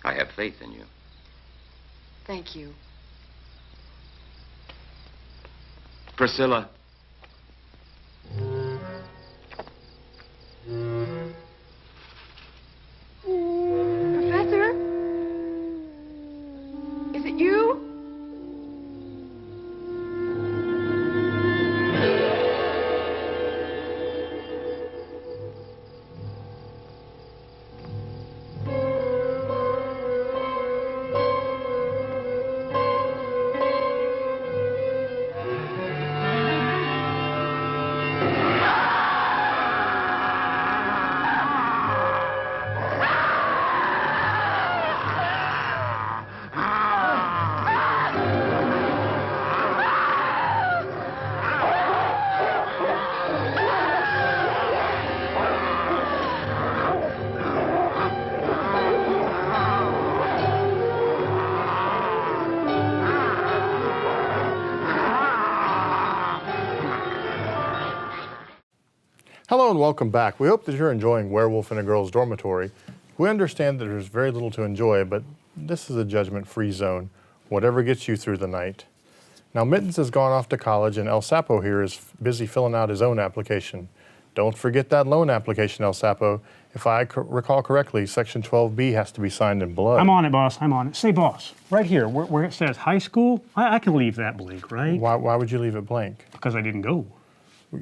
Speaker 12: I have faith in you.
Speaker 16: Thank you.
Speaker 12: Priscilla.
Speaker 16: Professor? Is it you?
Speaker 3: Hello and welcome back. We hope that you're enjoying Werewolf in a Girl's Dormitory. We understand that there's very little to enjoy, but this is a judgment-free zone. Whatever gets you through the night. Now, Mittens has gone off to college, and El Sapo here is busy filling out his own application. Don't forget that loan application, El Sapo. If I recall correctly, Section 12B has to be signed in blood.
Speaker 4: I'm on it, boss. I'm on it. Say, boss, right here, where it says high school, I can leave that blank, right?
Speaker 3: Why would you leave it blank?
Speaker 4: Because I didn't go.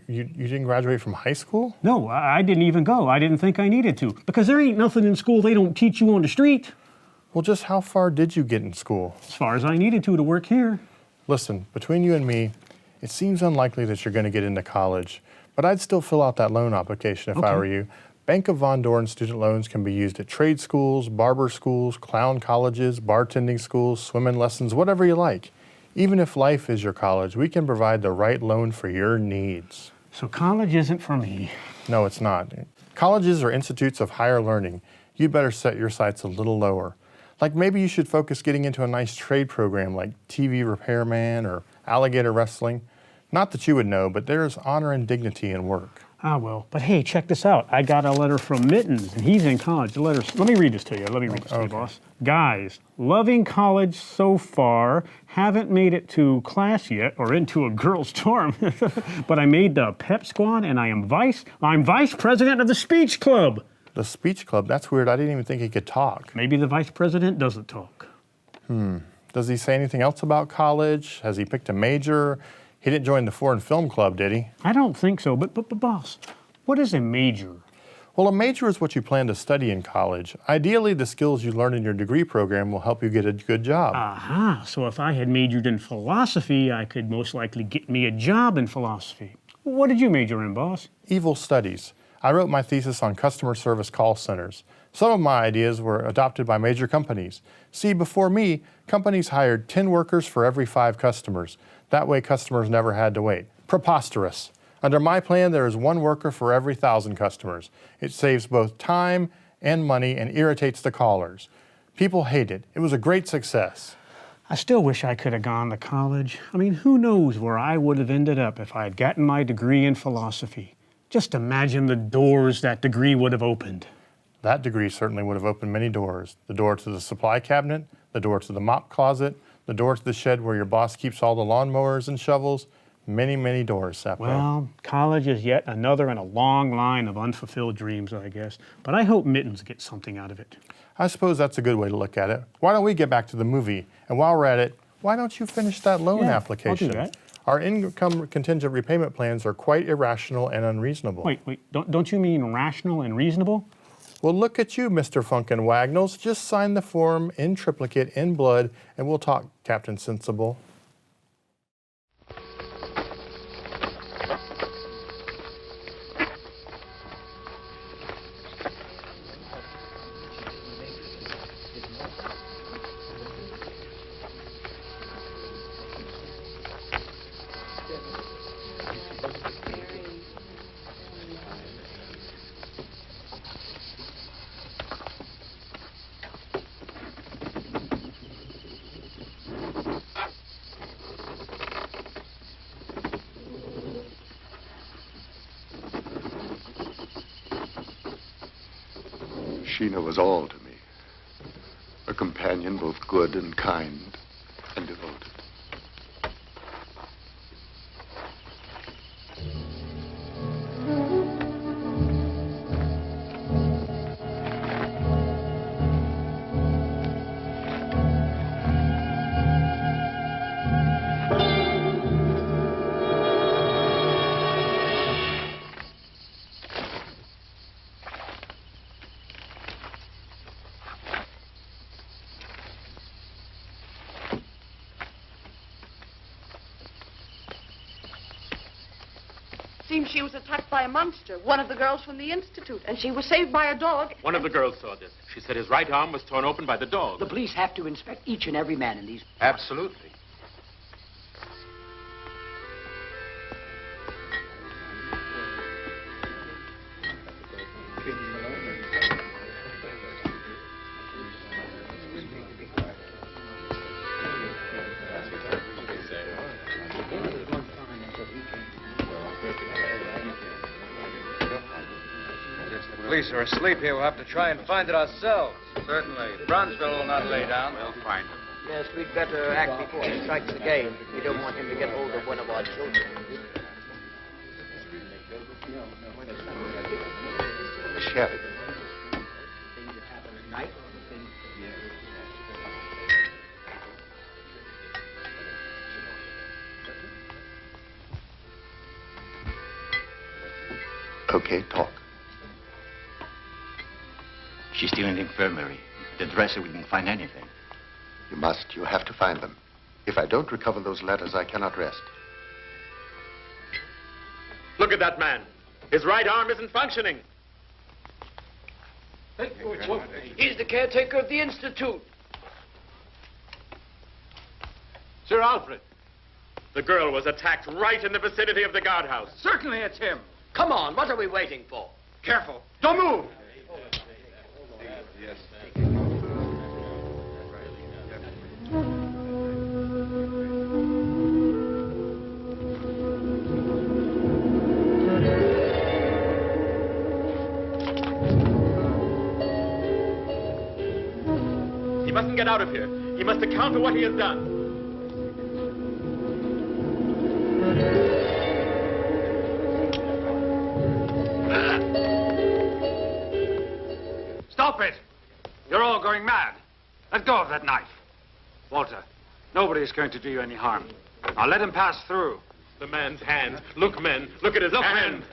Speaker 3: You didn't graduate from high school?
Speaker 4: No, I didn't even go. I didn't think I needed to. Because there ain't nothing in school they don't teach you on the street.
Speaker 3: Well, just how far did you get in school?
Speaker 4: As far as I needed to work here.
Speaker 3: Listen, between you and me, it seems unlikely that you're going to get into college. But I'd still fill out that loan application if I were you. Bank of Von Doren student loans can be used at trade schools, barber schools, clown colleges, bartending schools, swimming lessons, whatever you like. Even if life is your college, we can provide the right loan for your needs.
Speaker 4: So college isn't for me.
Speaker 3: No, it's not. Colleges are institutes of higher learning. You'd better set your sights a little lower. Like maybe you should focus getting into a nice trade program like TV repairman or alligator wrestling. Not that you would know, but there's honor and dignity in work.
Speaker 4: Ah, well, but hey, check this out. I got a letter from Mittens, and he's in college. The letter's, let me read this to you. Let me read this to you, boss. Guys, loving college so far. Haven't made it to class yet, or into a girls' dorm. But I made the pep squad, and I'm vice president of the speech club.
Speaker 3: The speech club? That's weird. I didn't even think he could talk.
Speaker 4: Maybe the vice president doesn't talk.
Speaker 3: Does he say anything else about college? Has he picked a major? He didn't join the foreign film club, did he?
Speaker 4: I don't think so, but boss, what is a major?
Speaker 3: Well, a major is what you plan to study in college. Ideally, the skills you learn in your degree program will help you get a good job.
Speaker 4: Aha, so if I had majored in philosophy, I could most likely get me a job in philosophy. What did you major in, boss?
Speaker 3: Evil studies. I wrote my thesis on customer service call centers. Some of my ideas were adopted by major companies. See, before me, companies hired 10 workers for every 5 customers. That way customers never had to wait. Preposterous. Under my plan, there is 1 worker for every 1,000 customers. It saves both time and money and irritates the callers. People hate it. It was a great success.
Speaker 4: I still wish I could have gone to college. I mean, who knows where I would have ended up if I had gotten my degree in philosophy. Just imagine the doors that degree would have opened.
Speaker 3: That degree certainly would have opened many doors. The door to the supply cabinet, the door to the mop closet, the door to the shed where your boss keeps all the lawnmowers and shovels. Many, many doors, Sapo.
Speaker 4: Well, college is yet another in a long line of unfulfilled dreams, I guess. But I hope Mittens gets something out of it.
Speaker 3: I suppose that's a good way to look at it. Why don't we get back to the movie? And while we're at it, why don't you finish that loan application?
Speaker 4: I'll do that.
Speaker 3: Our income contingent repayment plans are quite irrational and unreasonable.
Speaker 4: Wait, don't you mean rational and reasonable?
Speaker 3: Well, look at you, Mr. Funkin' Wagnalls. Just sign the form in triplicate, in blood, and we'll talk, Captain Sensible.
Speaker 19: Sheena was all to me. A companion both good and kind and devoted.
Speaker 1: Seems she was attacked by a monster, one of the girls from the Institute, and she was saved by a dog.
Speaker 22: One of the girls saw this. She said his right arm was torn open by the dog.
Speaker 23: The police have to inspect each and every man in these...
Speaker 22: Absolutely.
Speaker 6: The police are asleep here. We'll have to try and find it ourselves. Certainly. Brownsville will not lay down. We'll find him.
Speaker 23: Yes, we'd better act before he strikes again. We don't want him to get hold of one of our children.
Speaker 19: Sheriff. Okay, talk.
Speaker 21: She's still in the infirmary. The dresser, we didn't find anything.
Speaker 19: You must. You have to find them. If I don't recover those letters, I cannot rest.
Speaker 22: Look at that man. His right arm isn't functioning.
Speaker 23: He's the caretaker of the Institute.
Speaker 22: Sir Alfred. The girl was attacked right in the vicinity of the guardhouse.
Speaker 23: Certainly it's him. Come on, what are we waiting for?
Speaker 22: Careful. Don't move.
Speaker 6: Yes.
Speaker 22: He mustn't get out of here. He must account for what he has done.
Speaker 17: Stop it! You're all going mad. Let go of that knife. Walter, nobody's going to do you any harm. Now let him pass through.
Speaker 22: The man's hand. Look, men. Look at his hand.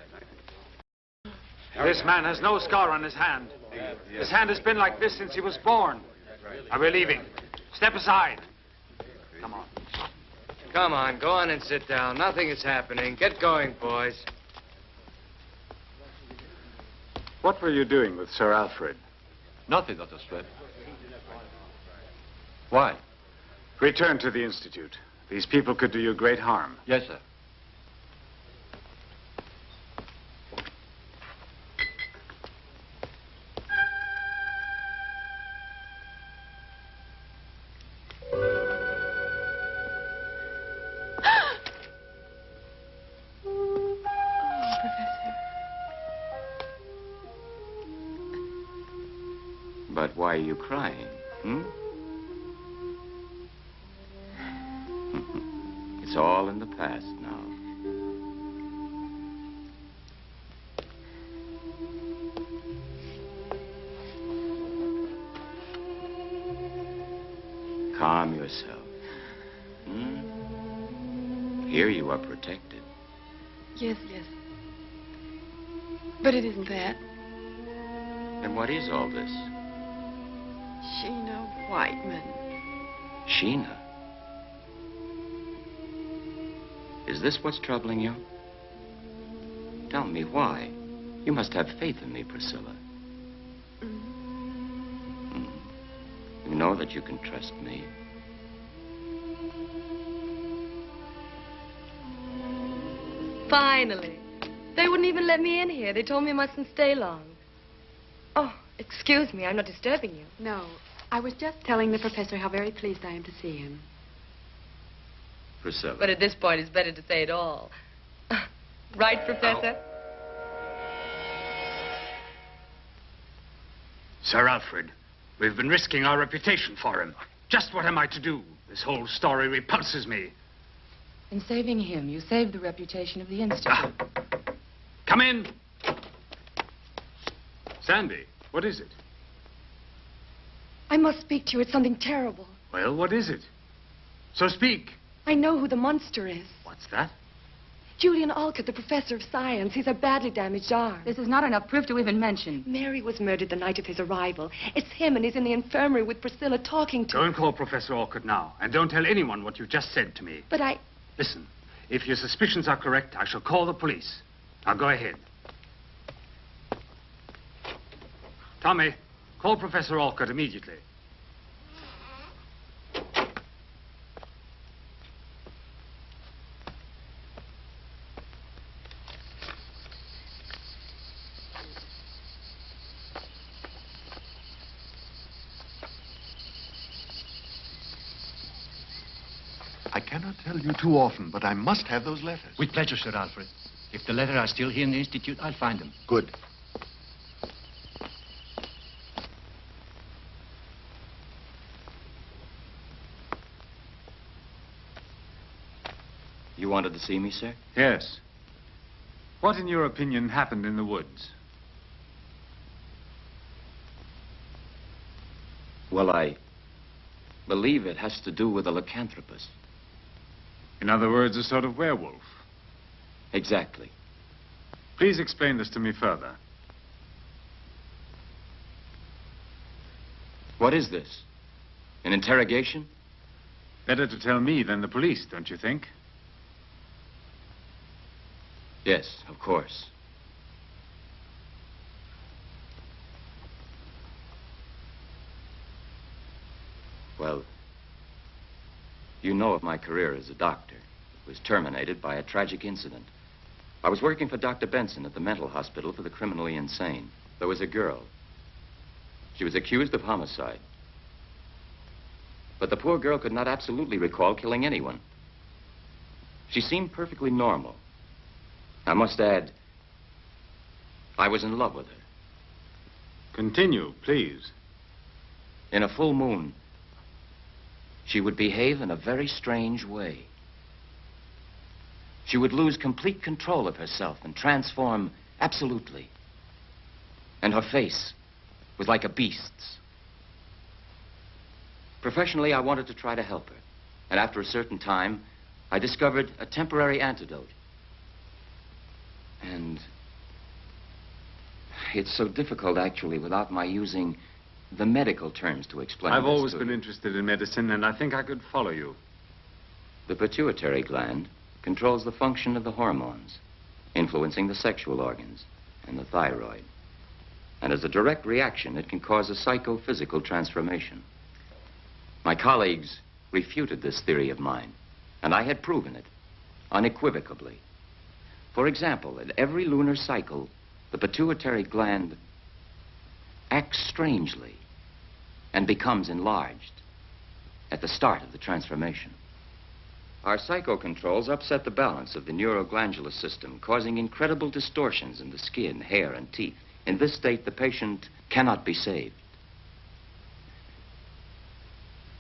Speaker 17: This man has no scar on his hand. His hand has been like this since he was born. Now we're leaving. Step aside. Come on.
Speaker 6: Come on, go on and sit down. Nothing is happening. Get going, boys.
Speaker 17: What were you doing with Sir Alfred?
Speaker 10: Nothing, Dr. Strett. Why?
Speaker 17: Return to the Institute. These people could do you great harm.
Speaker 10: Yes, sir.
Speaker 12: But why are you crying, It's all in the past now. Calm yourself. Here you are protected.
Speaker 16: Yes. But it isn't that.
Speaker 12: Then what is all this?
Speaker 16: Sheena Whiteman.
Speaker 12: Sheena? Is this what's troubling you? Tell me why. You must have faith in me, Priscilla. You know that you can trust me.
Speaker 15: Finally. They wouldn't even let me in here. They told me I mustn't stay long. Oh, excuse me. I'm not disturbing you.
Speaker 16: No. I was just telling the professor how very pleased I am to see him.
Speaker 12: Priscilla.
Speaker 15: But at this point, it's better to say it all. Right, Professor?
Speaker 17: Sir Alfred, we've been risking our reputation for him. Just what am I to do? This whole story repulses me.
Speaker 15: In saving him, you saved the reputation of the Institute.
Speaker 17: Come in. Sandy, what is it?
Speaker 15: I must speak to you. It's something terrible.
Speaker 17: Well, what is it? So speak.
Speaker 15: I know who the monster is.
Speaker 17: What's that?
Speaker 15: Julian Alcott, the professor of science. He's a badly damaged arm.
Speaker 18: This is not enough proof to even mention.
Speaker 15: Mary was murdered the night of his arrival. It's him, and he's in the infirmary with Priscilla talking to...
Speaker 17: Go and call Professor Alcott now, and don't tell anyone what you just said to me.
Speaker 15: But I...
Speaker 17: Listen, if your suspicions are correct, I shall call the police. Now go ahead. Tommy, call Professor Alcott immediately.
Speaker 19: I cannot tell you too often, but I must have those letters.
Speaker 21: With pleasure, Sir Alfred. If the letters are still here in the Institute, I'll find them.
Speaker 19: Good.
Speaker 12: You wanted to see me, sir?
Speaker 17: Yes. What, in your opinion, happened in the woods?
Speaker 12: Well, I believe it has to do with a lycanthropus.
Speaker 17: In other words, a sort of werewolf.
Speaker 12: Exactly.
Speaker 17: Please explain this to me further.
Speaker 12: What is this? An interrogation?
Speaker 17: Better to tell me than the police, don't you think?
Speaker 12: Yes, of course. Well, you know of my career as a doctor. It was terminated by a tragic incident. I was working for Dr. Benson at the mental hospital for the criminally insane. There was a girl. She was accused of homicide. But the poor girl could not absolutely recall killing anyone. She seemed perfectly normal. I must add, I was in love with her.
Speaker 17: Continue, please.
Speaker 12: In a full moon, she would behave in a very strange way. She would lose complete control of herself and transform absolutely. And her face was like a beast's. Professionally, I wanted to try to help her. And after a certain time, I discovered a temporary antidote. And it's so difficult, actually, without my using the medical terms to explain
Speaker 17: I've
Speaker 12: this
Speaker 17: always
Speaker 12: to
Speaker 17: been
Speaker 12: you.
Speaker 17: interested in medicine, and I think I could follow you.
Speaker 12: The pituitary gland controls the function of the hormones, influencing the sexual organs and the thyroid. And as a direct reaction, it can cause a psychophysical transformation. My colleagues refuted this theory of mine, and I had proven it unequivocally. For example, at every lunar cycle, the pituitary gland acts strangely and becomes enlarged at the start of the transformation. Our psychocontrols upset the balance of the neuroglandular system, causing incredible distortions in the skin, hair, and teeth. In this state, the patient cannot be saved.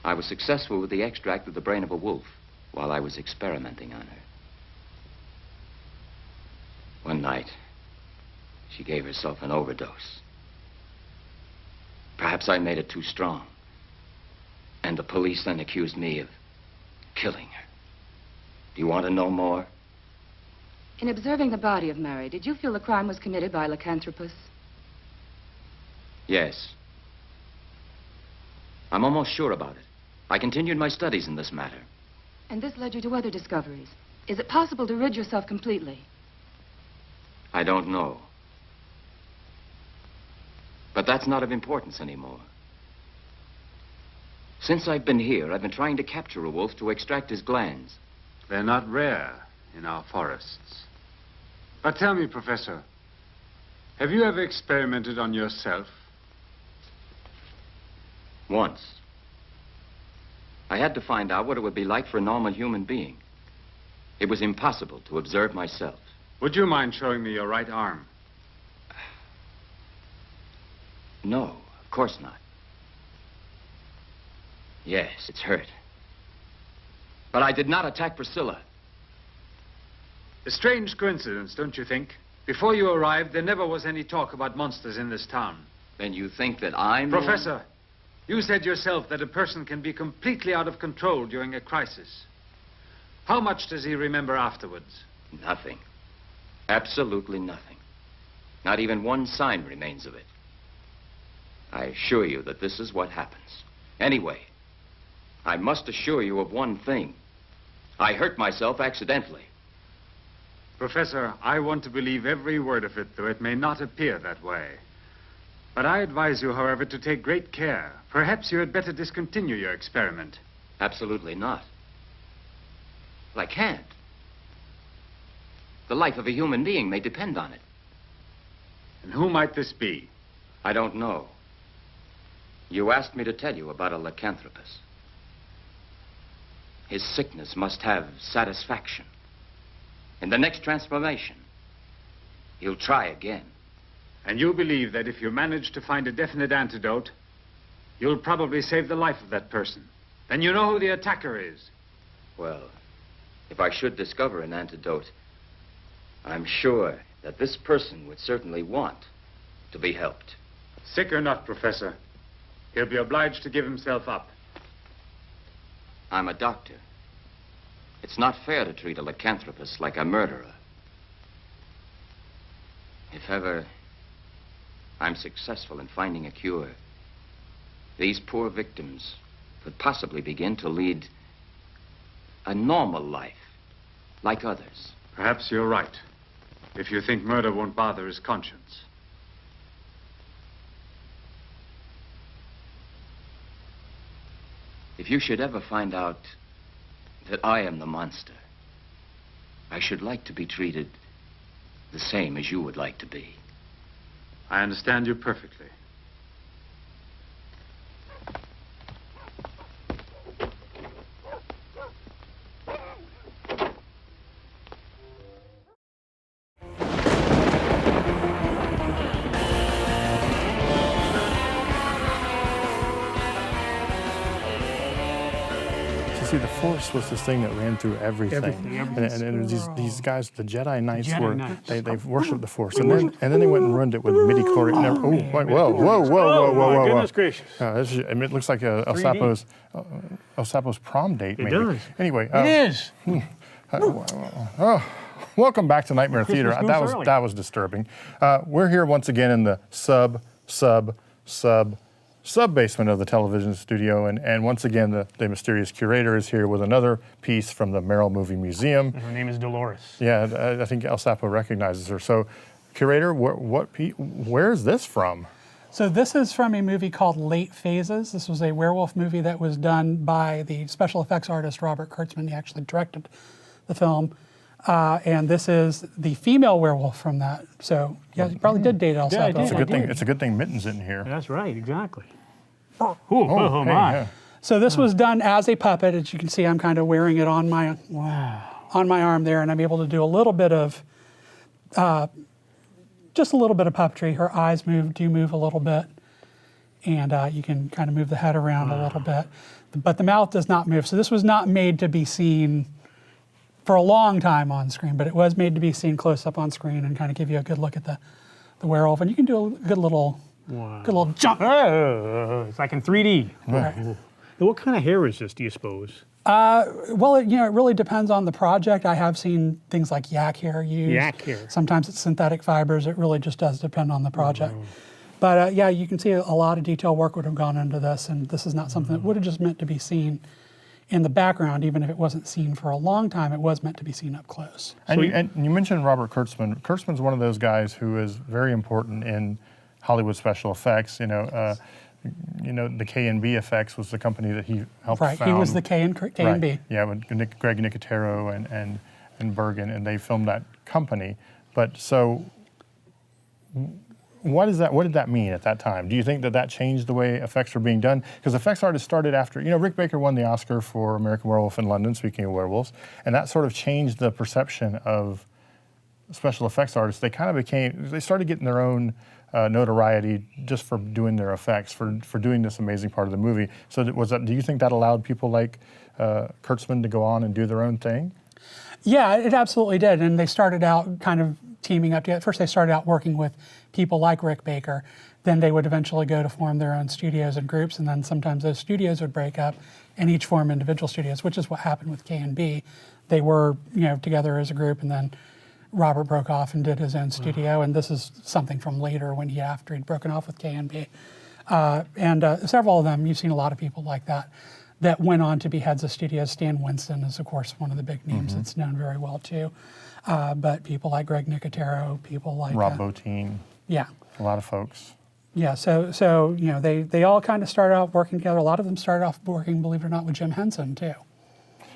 Speaker 12: I was successful with the extract of the brain of a wolf while I was experimenting on her. One night, she gave herself an overdose. Perhaps I made it too strong. And the police then accused me of killing her. Do you want to know more?
Speaker 2: In observing the body of Mary, did you feel the crime was committed by a lycanthropus?
Speaker 12: Yes. I'm almost sure about it. I continued my studies in this matter.
Speaker 2: And this led you to other discoveries. Is it possible to rid yourself completely?
Speaker 12: I don't know. But that's not of importance anymore. Since I've been here, I've been trying to capture a wolf to extract his glands.
Speaker 17: They're not rare in our forests. But tell me, Professor, have you ever experimented on yourself?
Speaker 12: Once. I had to find out what it would be like for a normal human being. It was impossible to observe myself.
Speaker 17: Would you mind showing me your right arm?
Speaker 12: No, of course not. Yes, it's hurt. But I did not attack Priscilla.
Speaker 17: A strange coincidence, don't you think? Before you arrived, there never was any talk about monsters in this town.
Speaker 12: Then you think that I'm...
Speaker 17: Professor, you said yourself that a person can be completely out of control during a crisis. How much does he remember afterwards?
Speaker 12: Nothing. Absolutely nothing. Not even one sign remains of it. I assure you that this is what happens. Anyway, I must assure you of one thing. I hurt myself accidentally.
Speaker 17: Professor, I want to believe every word of it, though it may not appear that way. But I advise you, however, to take great care. Perhaps you had better discontinue your experiment.
Speaker 12: Absolutely not. Well, I can't. The life of a human being may depend on it.
Speaker 17: And who might this be?
Speaker 12: I don't know. You asked me to tell you about a lycanthropus. His sickness must have satisfaction. In the next transformation, he'll try again.
Speaker 17: And you believe that if you manage to find a definite antidote, you'll probably save the life of that person. Then you know who the attacker is.
Speaker 12: Well, if I should discover an antidote, I'm sure that this person would certainly want to be helped.
Speaker 17: Sick or not, Professor, he'll be obliged to give himself up.
Speaker 12: I'm a doctor. It's not fair to treat a lycanthropus like a murderer. If ever I'm successful in finding a cure, these poor victims could possibly begin to lead a normal life, like others.
Speaker 17: Perhaps you're right, if you think murder won't bother his conscience.
Speaker 12: If you should ever find out that I am the monster, I should like to be treated the same as you would like to be.
Speaker 17: I understand you perfectly.
Speaker 3: See, the Force was this thing that ran through everything. And these guys, the Jedi Knights, they worshipped the Force. And then they went and ruined it with midi-chlorians. Oh, wait, whoa.
Speaker 4: Goodness gracious.
Speaker 3: It looks like El Sapo's prom date, maybe.
Speaker 4: It does.
Speaker 3: Anyway.
Speaker 4: It is.
Speaker 3: Welcome back to Nightmare Theater. That was disturbing. We're here once again in the sub-basement of the television studio, and once again the mysterious curator is here with another piece from the Merrill Movie Museum.
Speaker 4: And her name is Dolores.
Speaker 3: Yeah, I think El Sapo recognizes her. So, curator, where is this from?
Speaker 5: So this is from a movie called Late Phases. This was a werewolf movie that was done by the special effects artist Robert Kurtzman. He actually directed the film. And this is the female werewolf from that. So, yeah, you probably did date El Sapo.
Speaker 3: It's a good thing Mittens isn't here.
Speaker 4: That's right, exactly.
Speaker 5: Oh
Speaker 4: my.
Speaker 3: Yeah.
Speaker 5: So this was done as a puppet. As you can see, I'm kind of wearing it on my arm there, and I'm able to do a little bit of, just a little bit of puppetry. Her eyes do move a little bit, and you can kind of move the head around a little bit. But the mouth does not move. So this was not made to be seen for a long time on screen, but it was made to be seen close up on screen and kind of give you a good look at the werewolf. And you can do a good little jump.
Speaker 4: It's like in 3D.
Speaker 5: Right.
Speaker 4: What kind of hair is this, do you suppose?
Speaker 5: Well, it really depends on the project. I have seen things like yak hair used.
Speaker 4: Yak hair.
Speaker 5: Sometimes it's synthetic fibers. It really just does depend on the project. But yeah, you can see a lot of detail work would have gone into this, and this is not something that would have just meant to be seen in the background. Even if it wasn't seen for a long time, it was meant to be seen up close.
Speaker 3: And you mentioned Robert Kurtzman. Kurtzman's one of those guys who is very important in Hollywood special effects. The K&B Effects was the company that he helped found.
Speaker 5: Right, he was the K&B.
Speaker 3: Yeah, with Greg Nicotero and Bergen, and they filmed that company. But so, what did that mean at that time? Do you think that changed the way effects were being done? Because effects artists started after, Rick Baker won the Oscar for American Werewolf in London, speaking of werewolves, and that sort of changed the perception of special effects artists. They started getting their own notoriety just for doing their effects, for doing this amazing part of the movie. So do you think that allowed people like Kurtzman to go on and do their own thing?
Speaker 5: Yeah, it absolutely did. And they started out kind of teaming up together. First, they started out working with people like Rick Baker. Then they would eventually go to form their own studios and groups. And then sometimes those studios would break up and each form individual studios, which is what happened with K&B. They were, together as a group, and then Robert broke off and did his own studio, and this is something from later after he'd broken off with K&B. Several of them, you've seen a lot of people like that went on to be heads of studios. Stan Winston is, of course, one of the big names that's known very well, too. But people like Greg Nicotero, people like...
Speaker 3: Rob Bottin.
Speaker 5: Yeah.
Speaker 3: A lot of folks.
Speaker 5: Yeah, so they all kind of started off working together. A lot of them started off working, believe it or not, with Jim Henson, too.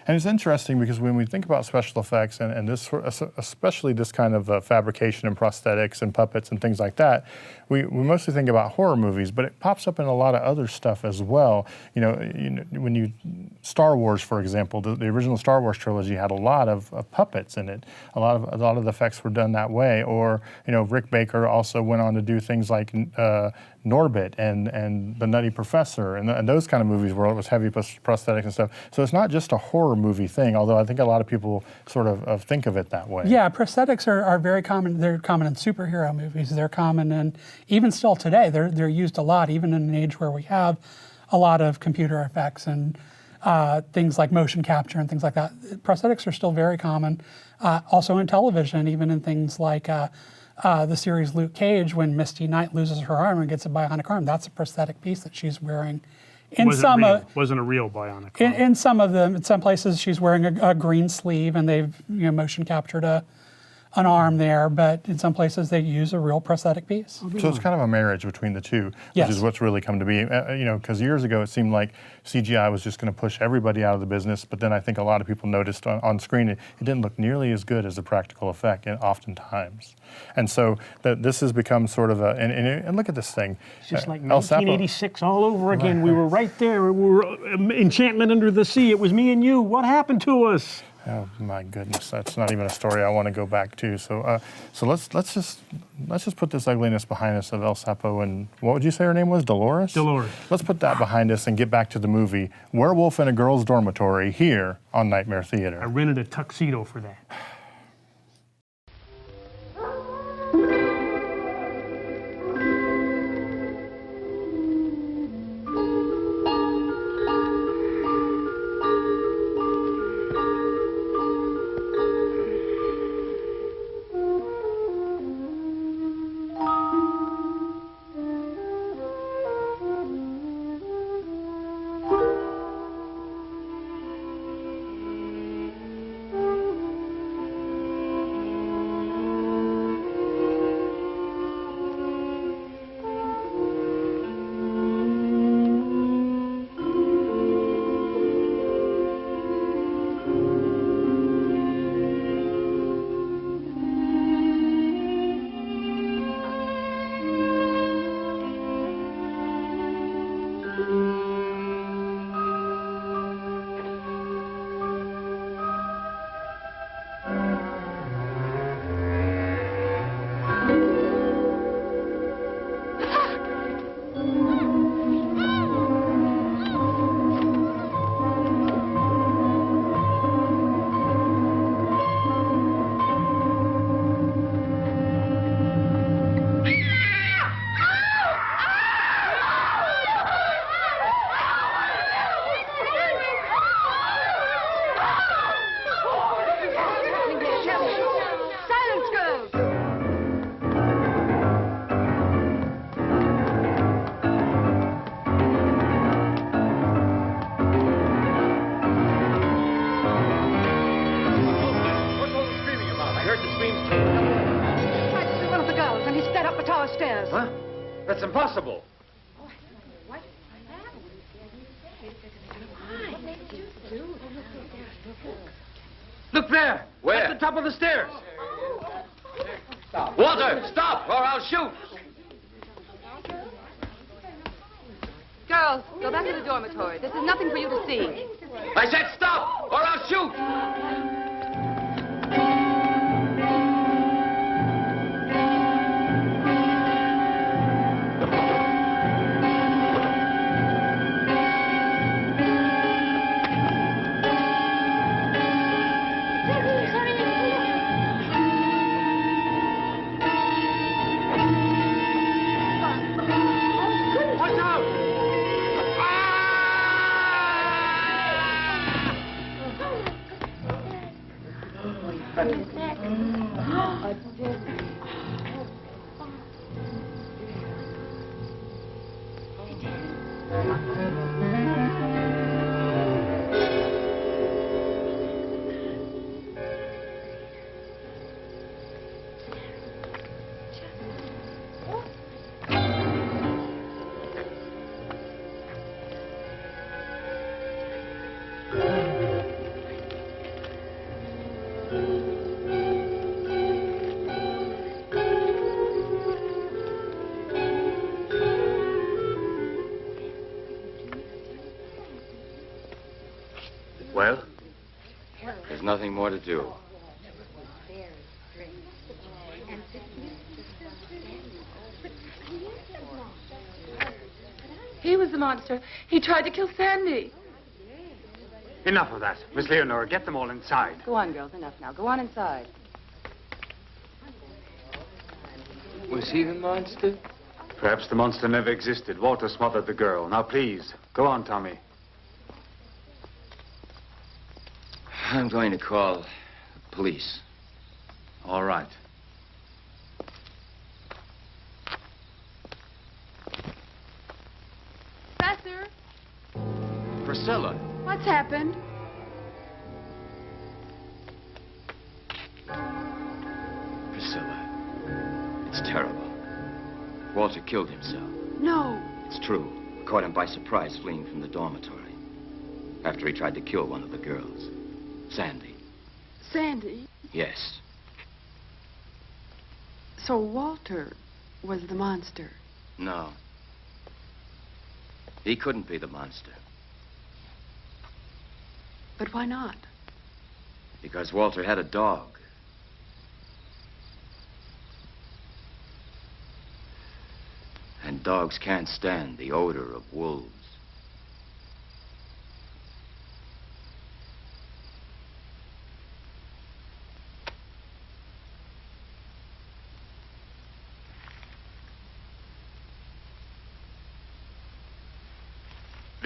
Speaker 3: And it's interesting because when we think about special effects and this, especially this kind of fabrication and prosthetics and puppets and things like that, we mostly think about horror movies, but it pops up in a lot of other stuff as well. Star Wars, for example, the original Star Wars trilogy had a lot of puppets in it. A lot of the effects were done that way. Or Rick Baker also went on to do things like Norbit and The Nutty Professor and those kind of movies where it was heavy prosthetics and stuff. So it's not just a horror movie thing, although I think a lot of people sort of think of it that way.
Speaker 5: Yeah, prosthetics are very common. They're common in superhero movies. They're common in, even still today, they're used a lot, even in an age where we have a lot of computer effects and things like motion capture and things like that. Prosthetics are still very common. Also in television, even in things like the series Luke Cage, when Misty Knight loses her arm and gets a bionic arm, that's a prosthetic piece that she's wearing.
Speaker 4: Wasn't a real bionic arm.
Speaker 5: In some of them, in some places, she's wearing a green sleeve, and they've motion captured an arm there. But in some places, they use a real prosthetic piece.
Speaker 3: So it's kind of a marriage between the two, which is what's really come to be. Because years ago it seemed like CGI was just going to push everybody out of the business. But then I think a lot of people noticed on screen it didn't look nearly as good as a practical effect, oftentimes. And so this has become sort of and look at this thing.
Speaker 4: It's just like 1986 all over again. We were right there. We were Enchantment Under the Sea. It was me and you. What happened to us?
Speaker 3: Oh my goodness, that's not even a story I want to go back to. So let's just put this ugliness behind us of El Sapo and what would you say her name was? Dolores?
Speaker 4: Dolores.
Speaker 3: Let's put that behind us and get back to the movie Werewolf in a Girl's Dormitory here on Nightmare Theater.
Speaker 4: I rented a tuxedo for that.
Speaker 14: that up the tower stairs.
Speaker 17: Huh? That's impossible. Look there!
Speaker 20: Where?
Speaker 17: At the top of the stairs.
Speaker 20: Walter, stop, or I'll shoot.
Speaker 2: Girls, go back to the dormitory. This is nothing for you to see.
Speaker 20: I said stop, or I'll shoot.
Speaker 12: Well? There's nothing more to do.
Speaker 1: He was the monster. He tried to kill Sandy.
Speaker 17: Enough of that. Miss Leonora, get them all inside.
Speaker 2: Go on, girls. Enough now. Go on inside.
Speaker 7: Was he the monster?
Speaker 17: Perhaps the monster never existed. Walter smothered the girl. Now, please, go on, Tommy.
Speaker 12: I'm going to call the police.
Speaker 17: All right.
Speaker 1: Professor,
Speaker 12: Priscilla.
Speaker 1: what's happened?
Speaker 12: Priscilla. It's terrible. Walter killed himself.
Speaker 1: No.
Speaker 12: It's true. Caught him by surprise fleeing from the dormitory. After he tried to kill one of the girls. Sandy.
Speaker 16: Sandy?
Speaker 12: Yes.
Speaker 16: So Walter was the monster.
Speaker 12: No. He couldn't be the monster.
Speaker 16: But why not?
Speaker 12: Because Walter had a dog. And dogs can't stand the odor of wolves.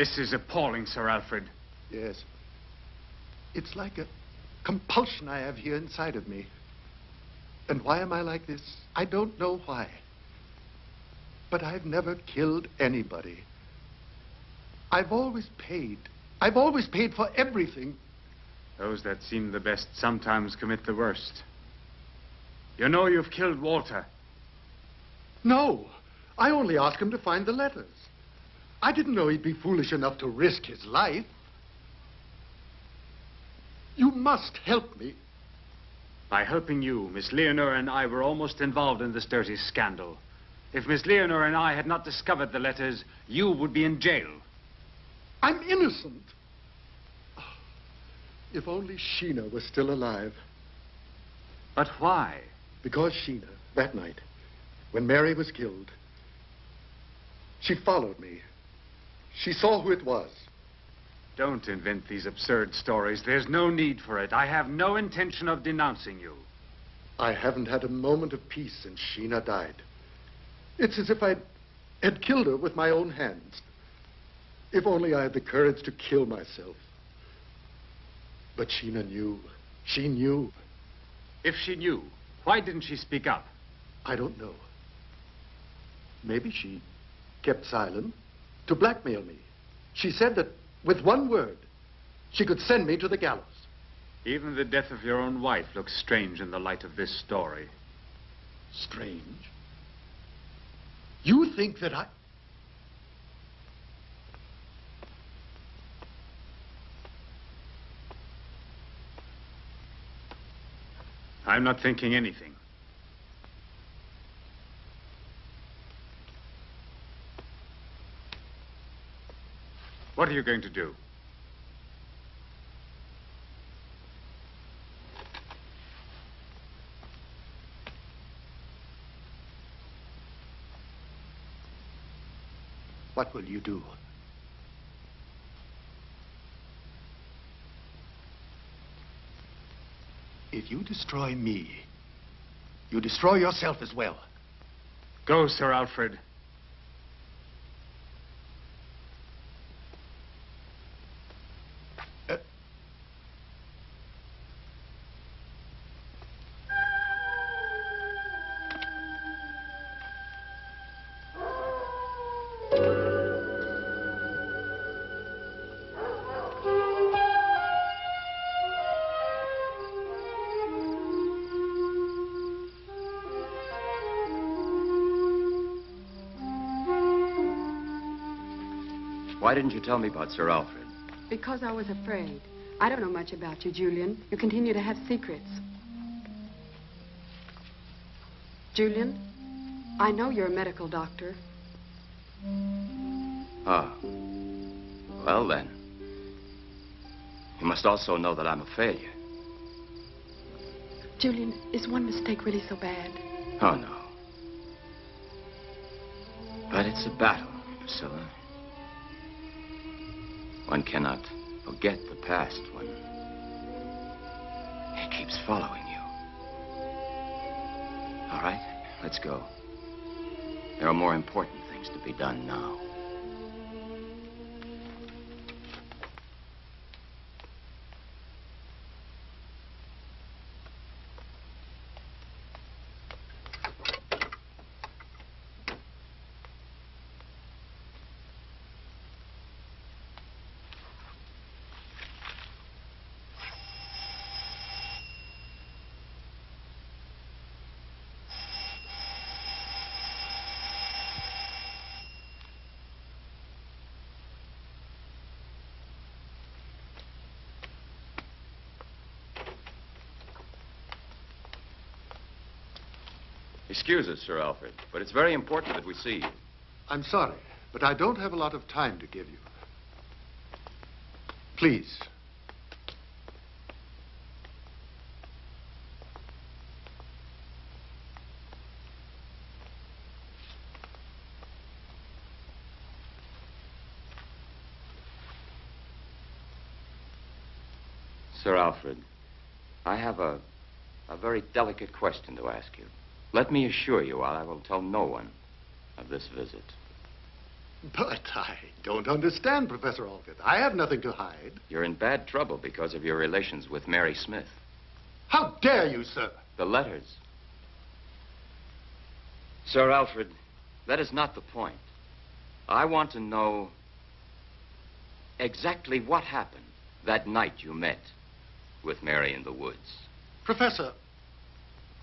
Speaker 17: This is appalling, Sir Alfred.
Speaker 19: Yes. It's like a compulsion I have here inside of me. And why am I like this? I don't know why. But I've never killed anybody. I've always paid. I've always paid for everything.
Speaker 17: Those that seem the best sometimes commit the worst. You know you've killed Walter.
Speaker 19: No. I only asked him to find the letters. I didn't know he'd be foolish enough to risk his life. You must help me.
Speaker 17: By helping you, Miss Leonora and I were almost involved in this dirty scandal. If Miss Leonora and I had not discovered the letters, you would be in jail.
Speaker 19: I'm innocent. If only Sheena was still alive.
Speaker 17: But why?
Speaker 19: Because Sheena, that night, when Mary was killed, she followed me. She saw who it was.
Speaker 17: Don't invent these absurd stories. There's no need for it. I have no intention of denouncing you.
Speaker 19: I haven't had a moment of peace since Sheena died. It's as if I had killed her with my own hands. If only I had the courage to kill myself. But Sheena knew. She knew.
Speaker 17: If she knew, why didn't she speak up?
Speaker 19: I don't know. Maybe she kept silent to blackmail me. She said that with one word, she could send me to the gallows.
Speaker 17: Even the death of your own wife looks strange in the light of this story.
Speaker 19: Strange? You think that
Speaker 17: I'm not thinking anything. What are you going to do?
Speaker 19: What will you do? If you destroy me, you destroy yourself as well.
Speaker 17: Go, Sir Alfred.
Speaker 12: Why didn't you tell me about Sir Alfred?
Speaker 16: Because I was afraid. I don't know much about you, Julian. You continue to have secrets. Julian, I know you're a medical doctor.
Speaker 12: Ah. Well, then. You must also know that I'm a failure.
Speaker 16: Julian, is one mistake really so bad?
Speaker 12: Oh, no. But it's a battle, Priscilla. One cannot forget the past when it keeps following you. All right, let's go. There are more important things to be done now. Excuse us, Sir Alfred, but it's very important that we see you.
Speaker 19: I'm sorry, but I don't have a lot of time to give you. Please.
Speaker 12: Sir Alfred, I have a very delicate question to ask you. Let me assure you, I will tell no one of this visit.
Speaker 19: But I don't understand, Professor Alfred. I have nothing to hide.
Speaker 12: You're in bad trouble because of your relations with Mary Smith.
Speaker 19: How dare you, sir?
Speaker 12: The letters. Sir Alfred, that is not the point. I want to know exactly what happened that night you met with Mary in the woods.
Speaker 19: Professor,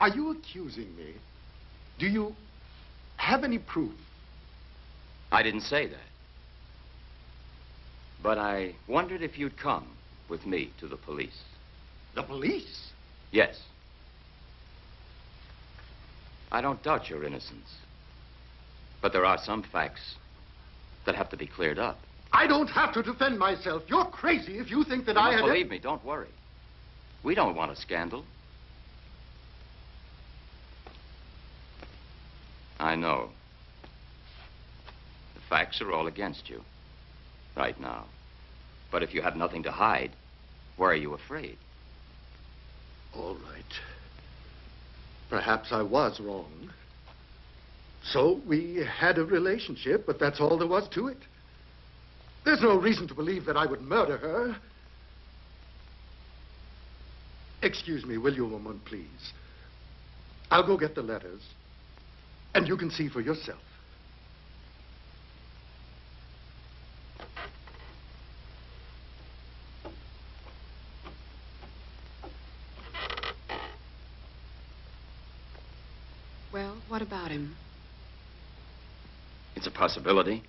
Speaker 19: are you accusing me? Do you have any proof?
Speaker 12: I didn't say that. But I wondered if you'd come with me to the police.
Speaker 19: The police?
Speaker 12: Yes. I don't doubt your innocence. But there are some facts that have to be cleared up.
Speaker 19: I don't have to defend myself. You're crazy if you think that I had...
Speaker 12: Believe me, don't worry. We don't want a scandal. I know. The facts are all against you right now. But if you have nothing to hide, why are you afraid?
Speaker 19: All right. Perhaps I was wrong. So we had a relationship, but that's all there was to it. There's no reason to believe that I would murder her. Excuse me, will you a moment, please? I'll go get the letters, and you can see for yourself.
Speaker 16: Well, what about him?
Speaker 12: It's a possibility.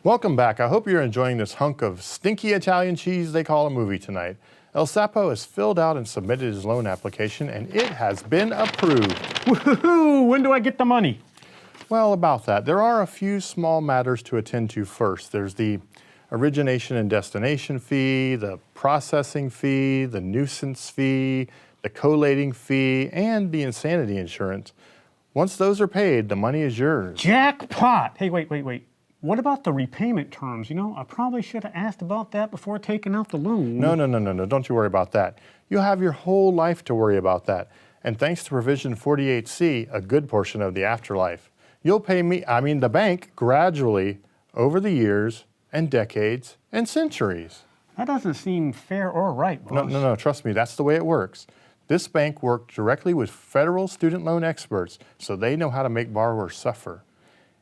Speaker 3: Welcome back. I hope you're enjoying this hunk of stinky Italian cheese they call a movie tonight. El Sapo has filled out and submitted his loan application, and it has been approved.
Speaker 4: Woohoo! When do I get the money?
Speaker 3: Well, about that, there are a few small matters to attend to first. There's the origination and destination fee, the processing fee, the nuisance fee, the collating fee, and the insanity insurance. Once those are paid, the money is yours.
Speaker 4: Jackpot! Hey, wait. What about the repayment terms? You know, I probably should have asked about that before taking out the loan.
Speaker 3: No. Don't you worry about that. You'll have your whole life to worry about that. And thanks to Provision 48C, a good portion of the afterlife. You'll pay me, the bank, gradually over the years and decades and centuries.
Speaker 4: That doesn't seem fair or right, boss.
Speaker 3: No, trust me, that's the way it works. This bank worked directly with federal student loan experts, so they know how to make borrowers suffer.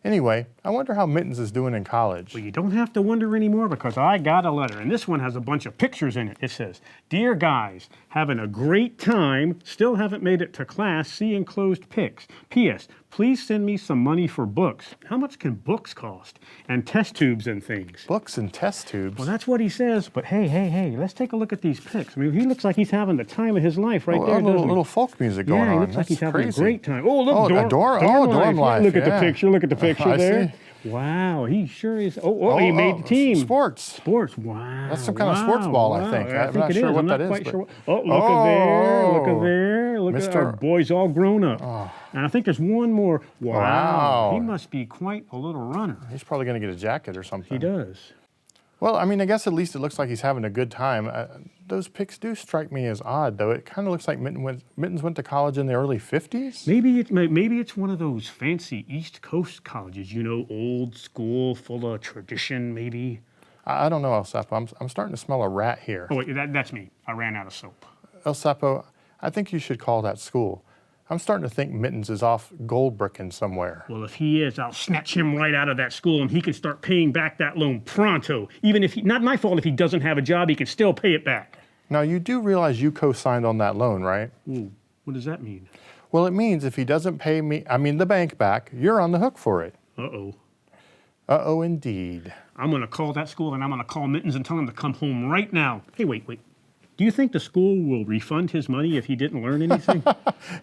Speaker 3: Anyway, I wonder how Mittens is doing in college.
Speaker 4: Well, you don't have to wonder anymore because I got a letter, and this one has a bunch of pictures in it. It says, "Dear guys, having a great time, still haven't made it to class, see enclosed pics. P.S. Please send me some money for books." How much can books cost? And test tubes and things.
Speaker 3: Books and test tubes?
Speaker 4: Well, that's what he says, but hey, let's take a look at these pics. I mean, he looks like he's having the time of his life right there, doesn't he?
Speaker 3: A little folk music going on.
Speaker 4: Yeah, he looks like he's having a great time. Oh, look,
Speaker 3: dorm life.
Speaker 4: Look at the picture,
Speaker 3: I
Speaker 4: there.
Speaker 3: see.
Speaker 4: Wow, he sure is. He made the team.
Speaker 3: Sports.
Speaker 4: Wow.
Speaker 3: That's some kind of sports ball, I think. I'm not sure what that is.
Speaker 4: Look at there. Look at our boys all grown up. And I think there's one more. Wow. He must be quite a little runner.
Speaker 3: He's probably going to get a jacket or something.
Speaker 4: He does.
Speaker 3: Well, I guess at least it looks like he's having a good time. Those pics do strike me as odd, though. It kind of looks like Mittens went to college in the early 50s.
Speaker 4: Maybe it's one of those fancy East Coast colleges, old school, full of tradition, maybe.
Speaker 3: I don't know, El Sapo. I'm starting to smell a rat here.
Speaker 4: Oh, wait, that's me. I ran out of soap.
Speaker 3: El Sapo, I think you should call that school. I'm starting to think Mittens is off gold bricking somewhere.
Speaker 4: Well, if he is, I'll snatch him right out of that school and he can start paying back that loan pronto. Even if not my fault if he doesn't have a job, he can still pay it back.
Speaker 3: Now, you do realize you co-signed on that loan, right?
Speaker 4: Ooh, what does that mean?
Speaker 3: Well, it means if he doesn't pay me, the bank back, you're on the hook for it.
Speaker 4: Uh-oh.
Speaker 3: Uh-oh, indeed.
Speaker 4: I'm going to call that school and I'm going to call Mittens and tell him to come home right now. Hey, wait. Do you think the school will refund his money if he didn't learn anything?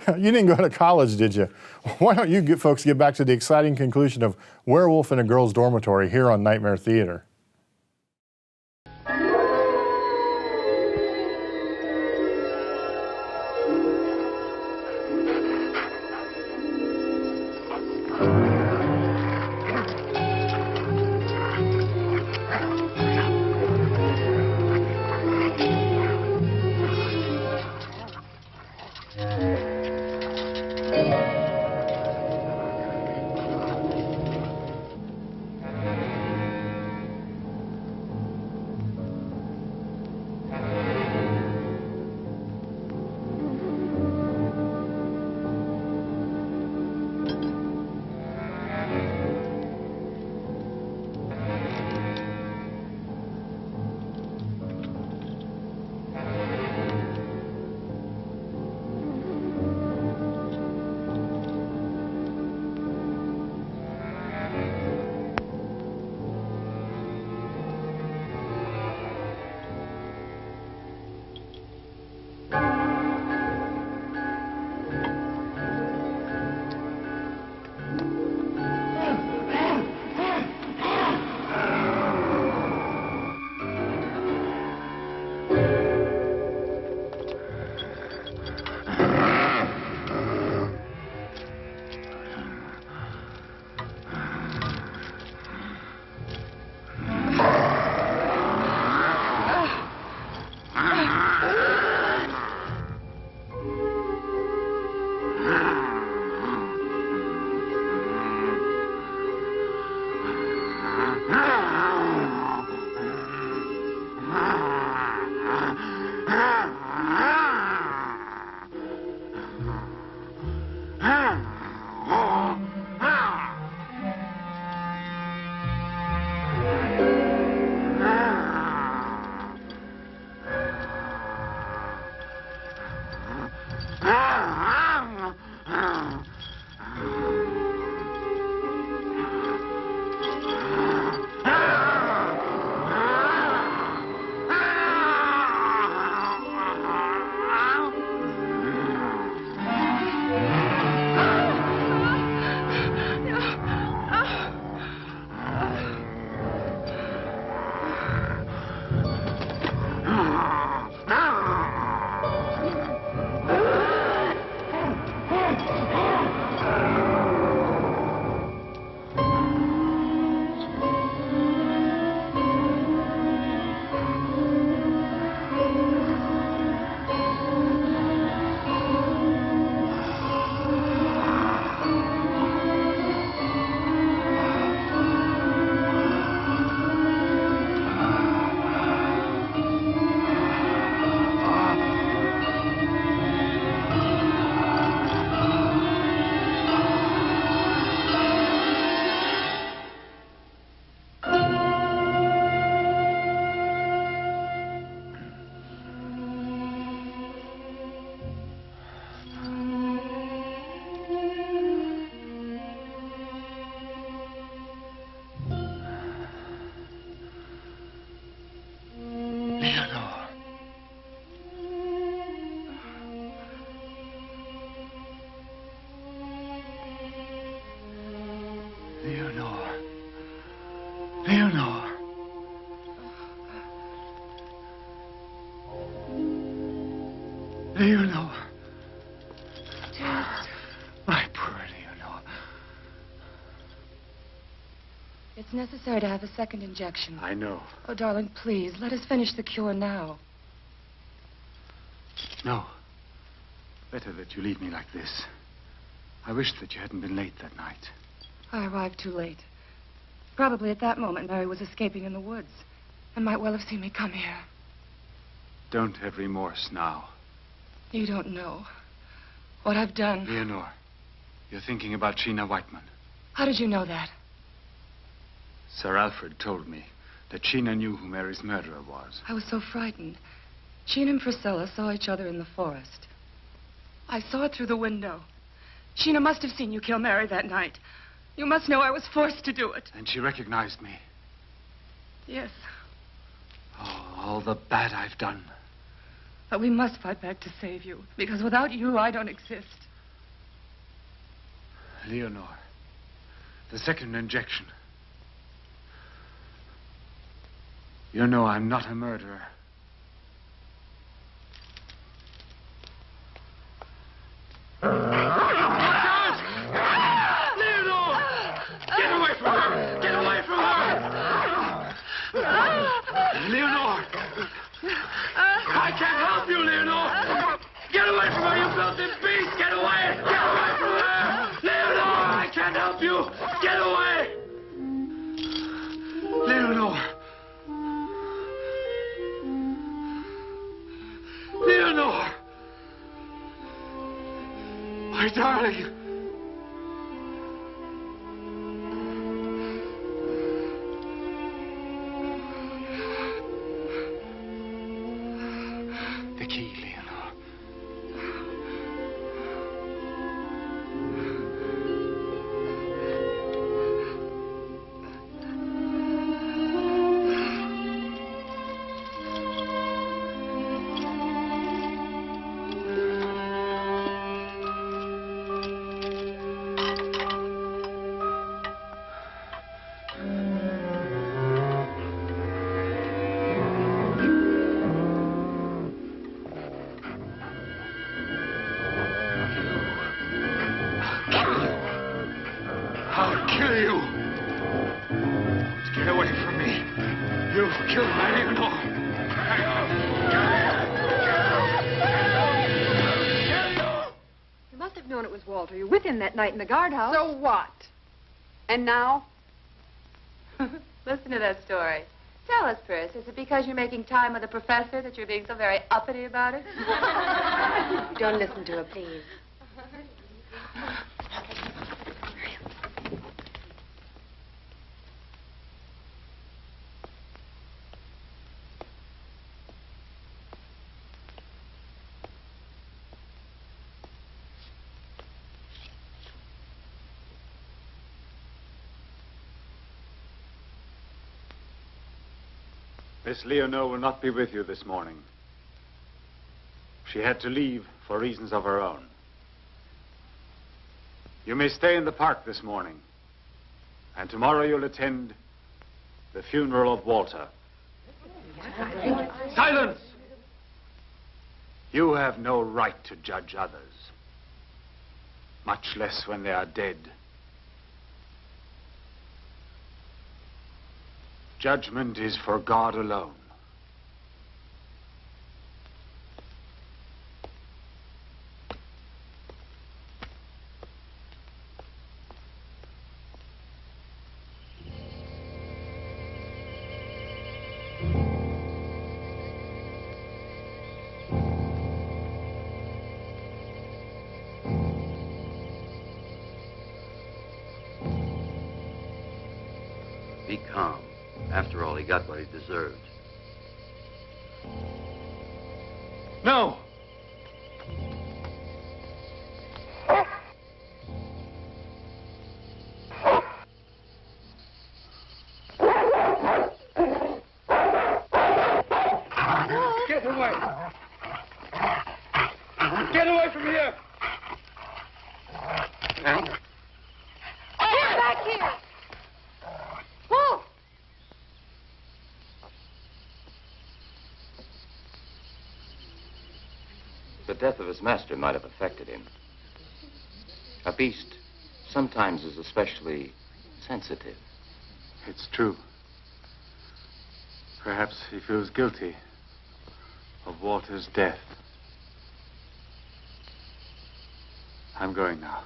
Speaker 3: You didn't go to college, did you? Why don't you folks get back to the exciting conclusion of Werewolf in a Girl's Dormitory here on Nightmare Theater.
Speaker 17: Leonor.
Speaker 2: Dearest.
Speaker 17: My poor Leonor.
Speaker 2: It's necessary to have a second injection.
Speaker 17: I know.
Speaker 2: Oh, darling, please, let us finish the cure now.
Speaker 17: No. Better that you leave me like this. I wish that you hadn't been late that night.
Speaker 2: I arrived too late. Probably at that moment, Mary was escaping in the woods and might well have seen me come here.
Speaker 17: Don't have remorse now.
Speaker 2: You don't know what I've done.
Speaker 17: Leonor, you're thinking about Sheena Whiteman.
Speaker 2: How did you know that?
Speaker 17: Sir Alfred told me that Sheena knew who Mary's murderer was.
Speaker 2: I was so frightened. She and Priscilla saw each other in the forest. I saw it through the window. Sheena must have seen you kill Mary that night. You must know I was forced to do it.
Speaker 17: And she recognized me.
Speaker 2: Yes,
Speaker 17: Oh, all the bad I've done.
Speaker 2: but we must fight back to save you, because without you, I don't exist.
Speaker 17: Leonor, the second injection. You know I'm not a murderer.
Speaker 22: Leonor! I can't help you, Leonor! Get away from her, you filthy beast! Get away! Get away from her! Leonor! I can't help you! Get away!
Speaker 17: Leonor!
Speaker 22: Leonor!
Speaker 17: My darling! The key, Leonor.
Speaker 22: I'll kill you! Get away from me! You've killed my Leonor!
Speaker 16: You must have known it was Walter. You were with him that night in the guardhouse.
Speaker 1: So what?
Speaker 16: And now?
Speaker 8: Listen to that story. Tell us, Pris, is it because you're making time with the professor that you're being so very uppity about it?
Speaker 16: Don't listen to her, please.
Speaker 17: Miss Leonor will not be with you this morning. She had to leave for reasons of her own. You may stay in the park this morning, and tomorrow you'll attend the funeral of Walter. Silence! You have no right to judge others, much less when they are dead. Judgment is for God alone.
Speaker 20: Be calm. After all, he got what he deserved.
Speaker 17: No!
Speaker 22: Get away! Get away from here!
Speaker 1: Get back here! Wolf!
Speaker 12: The death of his master might have affected him. A beast sometimes is especially sensitive.
Speaker 17: It's true. Perhaps he feels guilty of Walter's death. I'm going now.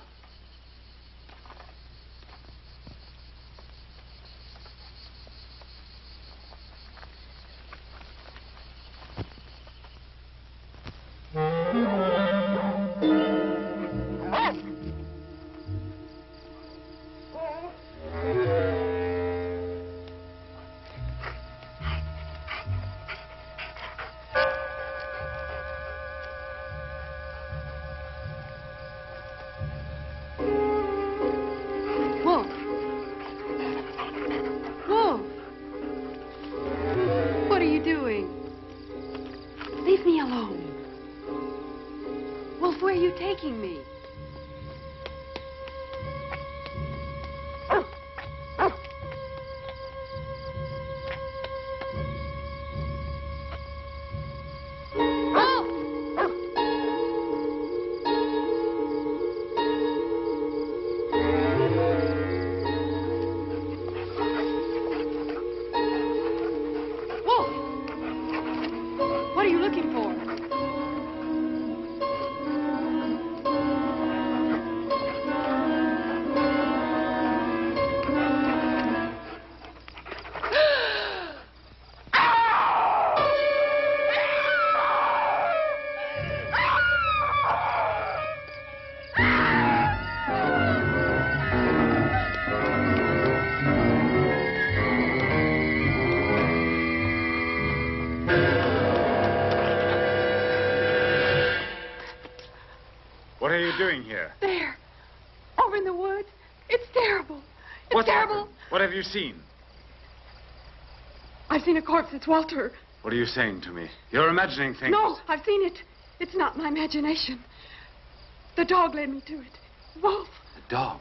Speaker 16: Wolf! Wolf! What are you doing? Leave me alone. Wolf, where are you taking me? What are you looking for?
Speaker 17: What are you doing here?
Speaker 16: There. Over in the woods. It's terrible. It's
Speaker 17: What's
Speaker 16: terrible.
Speaker 17: happened? What have you seen?
Speaker 16: I've seen a corpse. It's Walter.
Speaker 17: What are you saying to me? You're imagining things.
Speaker 16: No, I've seen it. It's not my imagination. The dog led me to it. Wolf.
Speaker 17: A dog?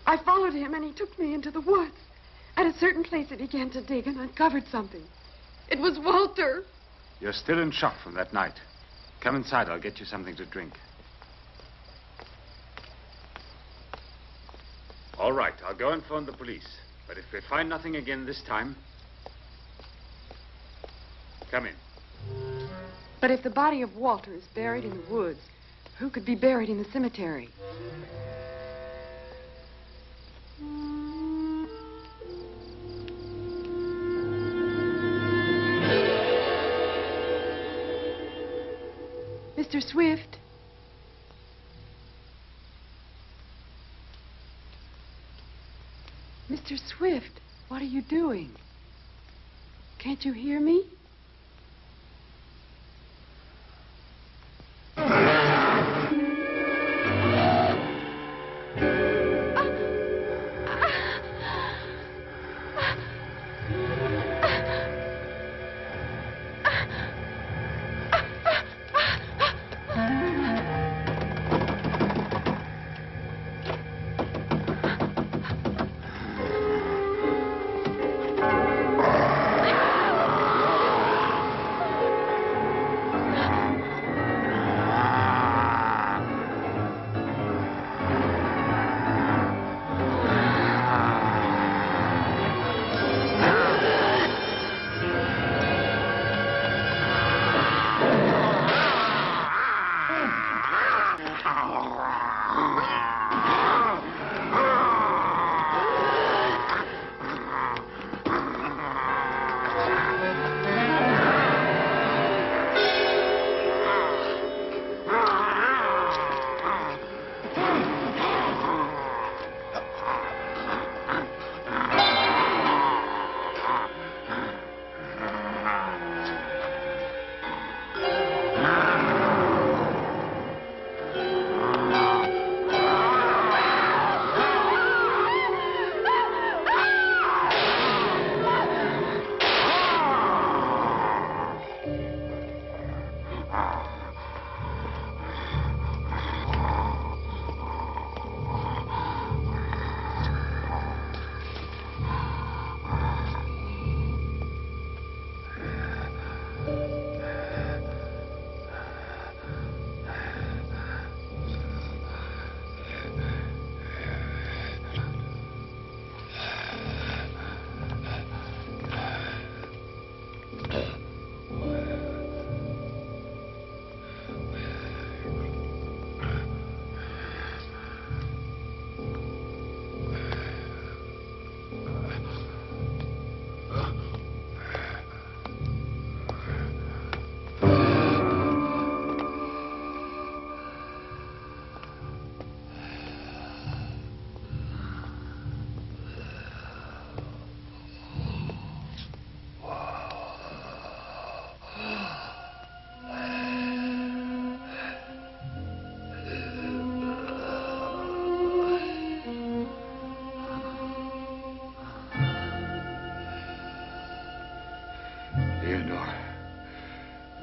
Speaker 16: I followed him, and he took me into the woods. At a certain place, he began to dig and uncovered something. It was Walter.
Speaker 17: You're still in shock from that night. Come inside. I'll get you something to drink. All right, I'll go and phone the police. But if we find nothing again this time, come in.
Speaker 16: But if the body of Walter is buried in the woods, who could be buried in the cemetery? Mr. Swift? Mr. Swift, what are you doing? Can't you hear me?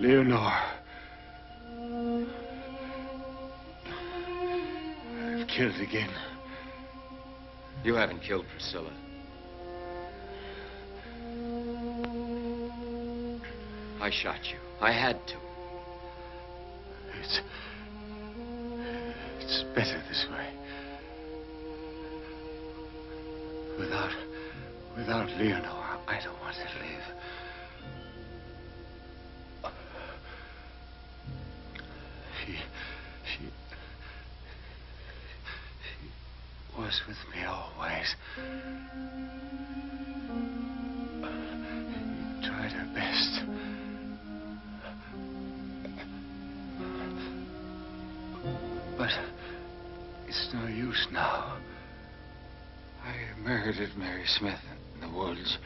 Speaker 22: Leonore. I've killed again.
Speaker 10: You haven't killed Priscilla. I shot you. I had to.
Speaker 22: It's better this way. Without Leonore, I don't want to live. She was with me always. She tried her best. But it's no use now. I murdered Mary Smith in the woods.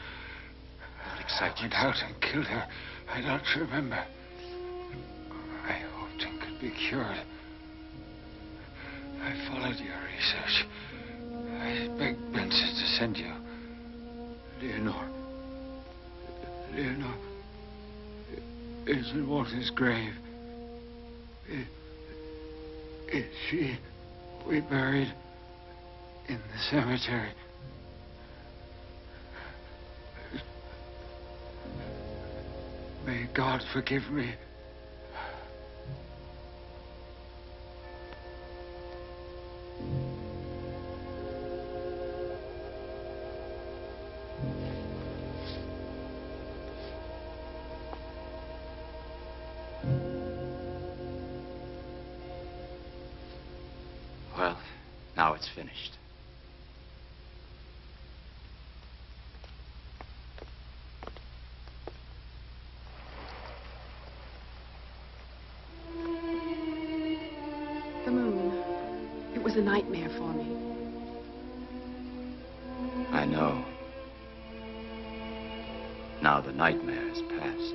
Speaker 22: I went out and killed her. I don't remember. I hoped it could be cured. I followed your research. I begged Benson to send you. Leonore is in Walter's grave. Is she reburied in the cemetery? May God forgive me.
Speaker 10: Well, now it's finished.
Speaker 16: The moon. It was a nightmare for me.
Speaker 10: I know. Now the nightmare is past.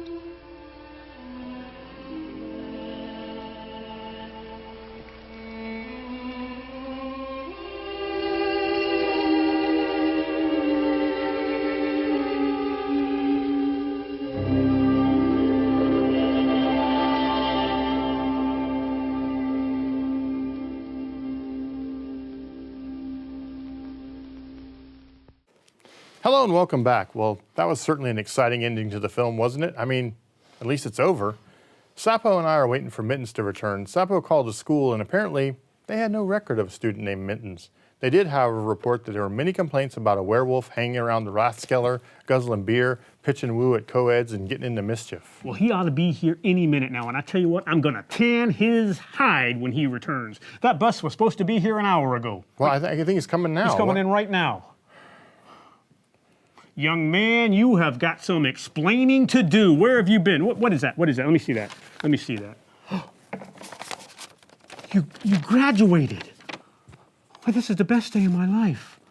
Speaker 3: Hello and welcome back. Well, that was certainly an exciting ending to the film, wasn't it? I mean, at least it's over. Sapo and I are waiting for Mittens to return. Sapo called the school and apparently they had no record of a student named Mittens. They did, however, report that there were many complaints about a werewolf hanging around the Rathskeller, guzzling beer, pitching woo at co-eds, and getting into mischief.
Speaker 4: Well, he ought to be here any minute now, and I tell you what, I'm gonna tan his hide when he returns. That bus was supposed to be here an hour ago.
Speaker 3: Well, I think he's coming now.
Speaker 4: He's coming in right now. Young man, you have got some explaining to do. Where have you been? What is that? What is that? Let me see that. Let me see that. You graduated. Why, this is the best day of my life.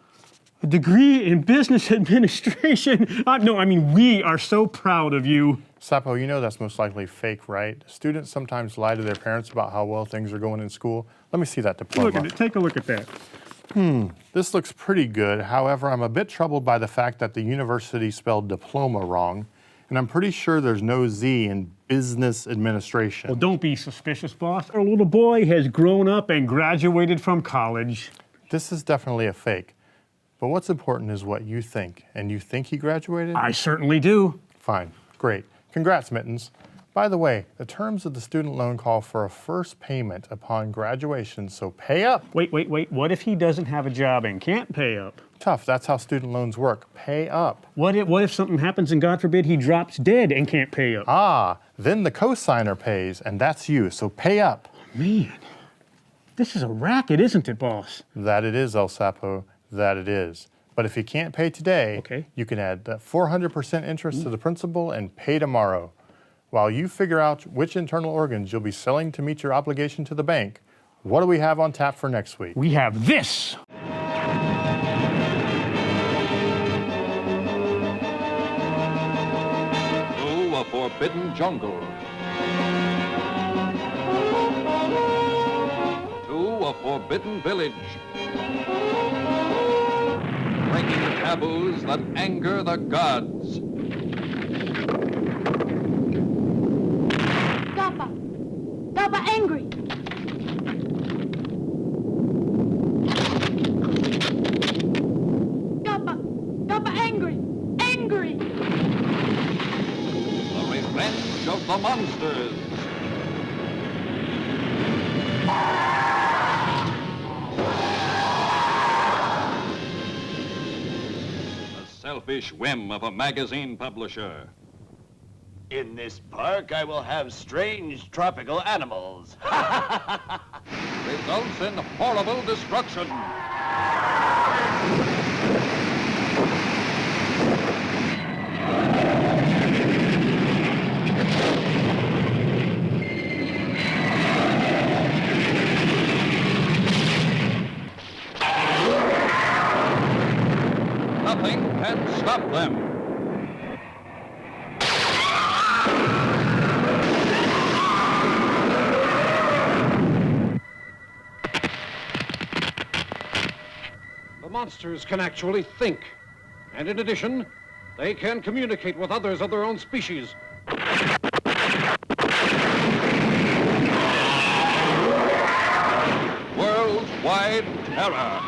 Speaker 4: A degree in business administration. No, I mean, we are so proud of you.
Speaker 3: Sapo, you know that's most likely fake, right? Students sometimes lie to their parents about how well things are going in school. Let me see that diploma.
Speaker 4: Look at it. Take a look at that.
Speaker 3: This looks pretty good. However, I'm a bit troubled by the fact that the university spelled diploma wrong, and I'm pretty sure there's no Z in business administration.
Speaker 4: Well, don't be suspicious, boss. Our little boy has grown up and graduated from college.
Speaker 3: This is definitely a fake. But what's important is what you think. And you think he graduated?
Speaker 4: I certainly do.
Speaker 3: Fine. Great. Congrats, Mittens. By the way, the terms of the student loan call for a first payment upon graduation, so pay up.
Speaker 4: Wait. What if he doesn't have a job and can't pay up?
Speaker 3: Tough. That's how student loans work. Pay up.
Speaker 4: What if something happens and God forbid he drops dead and can't pay up?
Speaker 3: Ah, then the cosigner pays, and that's you, so pay up.
Speaker 4: Man, this is a racket, isn't it, boss?
Speaker 3: That it is, El Sapo. That it is. But if you can't pay today, you can add 400% interest to the principal and pay tomorrow. While you figure out which internal organs you'll be selling to meet your obligation to the bank, what do we have on tap for next week?
Speaker 4: We have this.
Speaker 9: To a forbidden jungle. To a forbidden village. Breaking taboos that anger the gods.
Speaker 14: Papa angry. Papa angry. Angry.
Speaker 9: The Revenge of the Monsters. The selfish whim of a magazine publisher.
Speaker 11: In this park, I will have strange tropical animals.
Speaker 9: Results in horrible destruction. Nothing can stop them.
Speaker 13: The monsters can actually think. And in addition, they can communicate with others of their own species.
Speaker 9: Worldwide terror.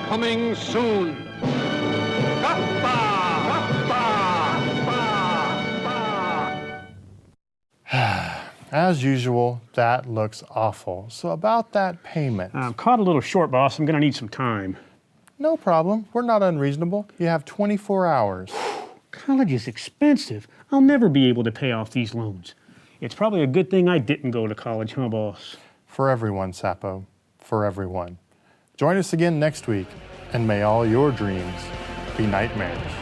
Speaker 13: Coming soon.
Speaker 3: As usual, that looks awful. So about that payment.
Speaker 4: I'm caught a little short, boss. I'm going to need some time.
Speaker 3: No problem. We're not unreasonable. You have 24 hours.
Speaker 4: College is expensive. I'll never be able to pay off these loans. It's probably a good thing I didn't go to college, huh, boss?
Speaker 3: For everyone, Sapo. For everyone. Join us again next week, and may all your dreams be nightmares.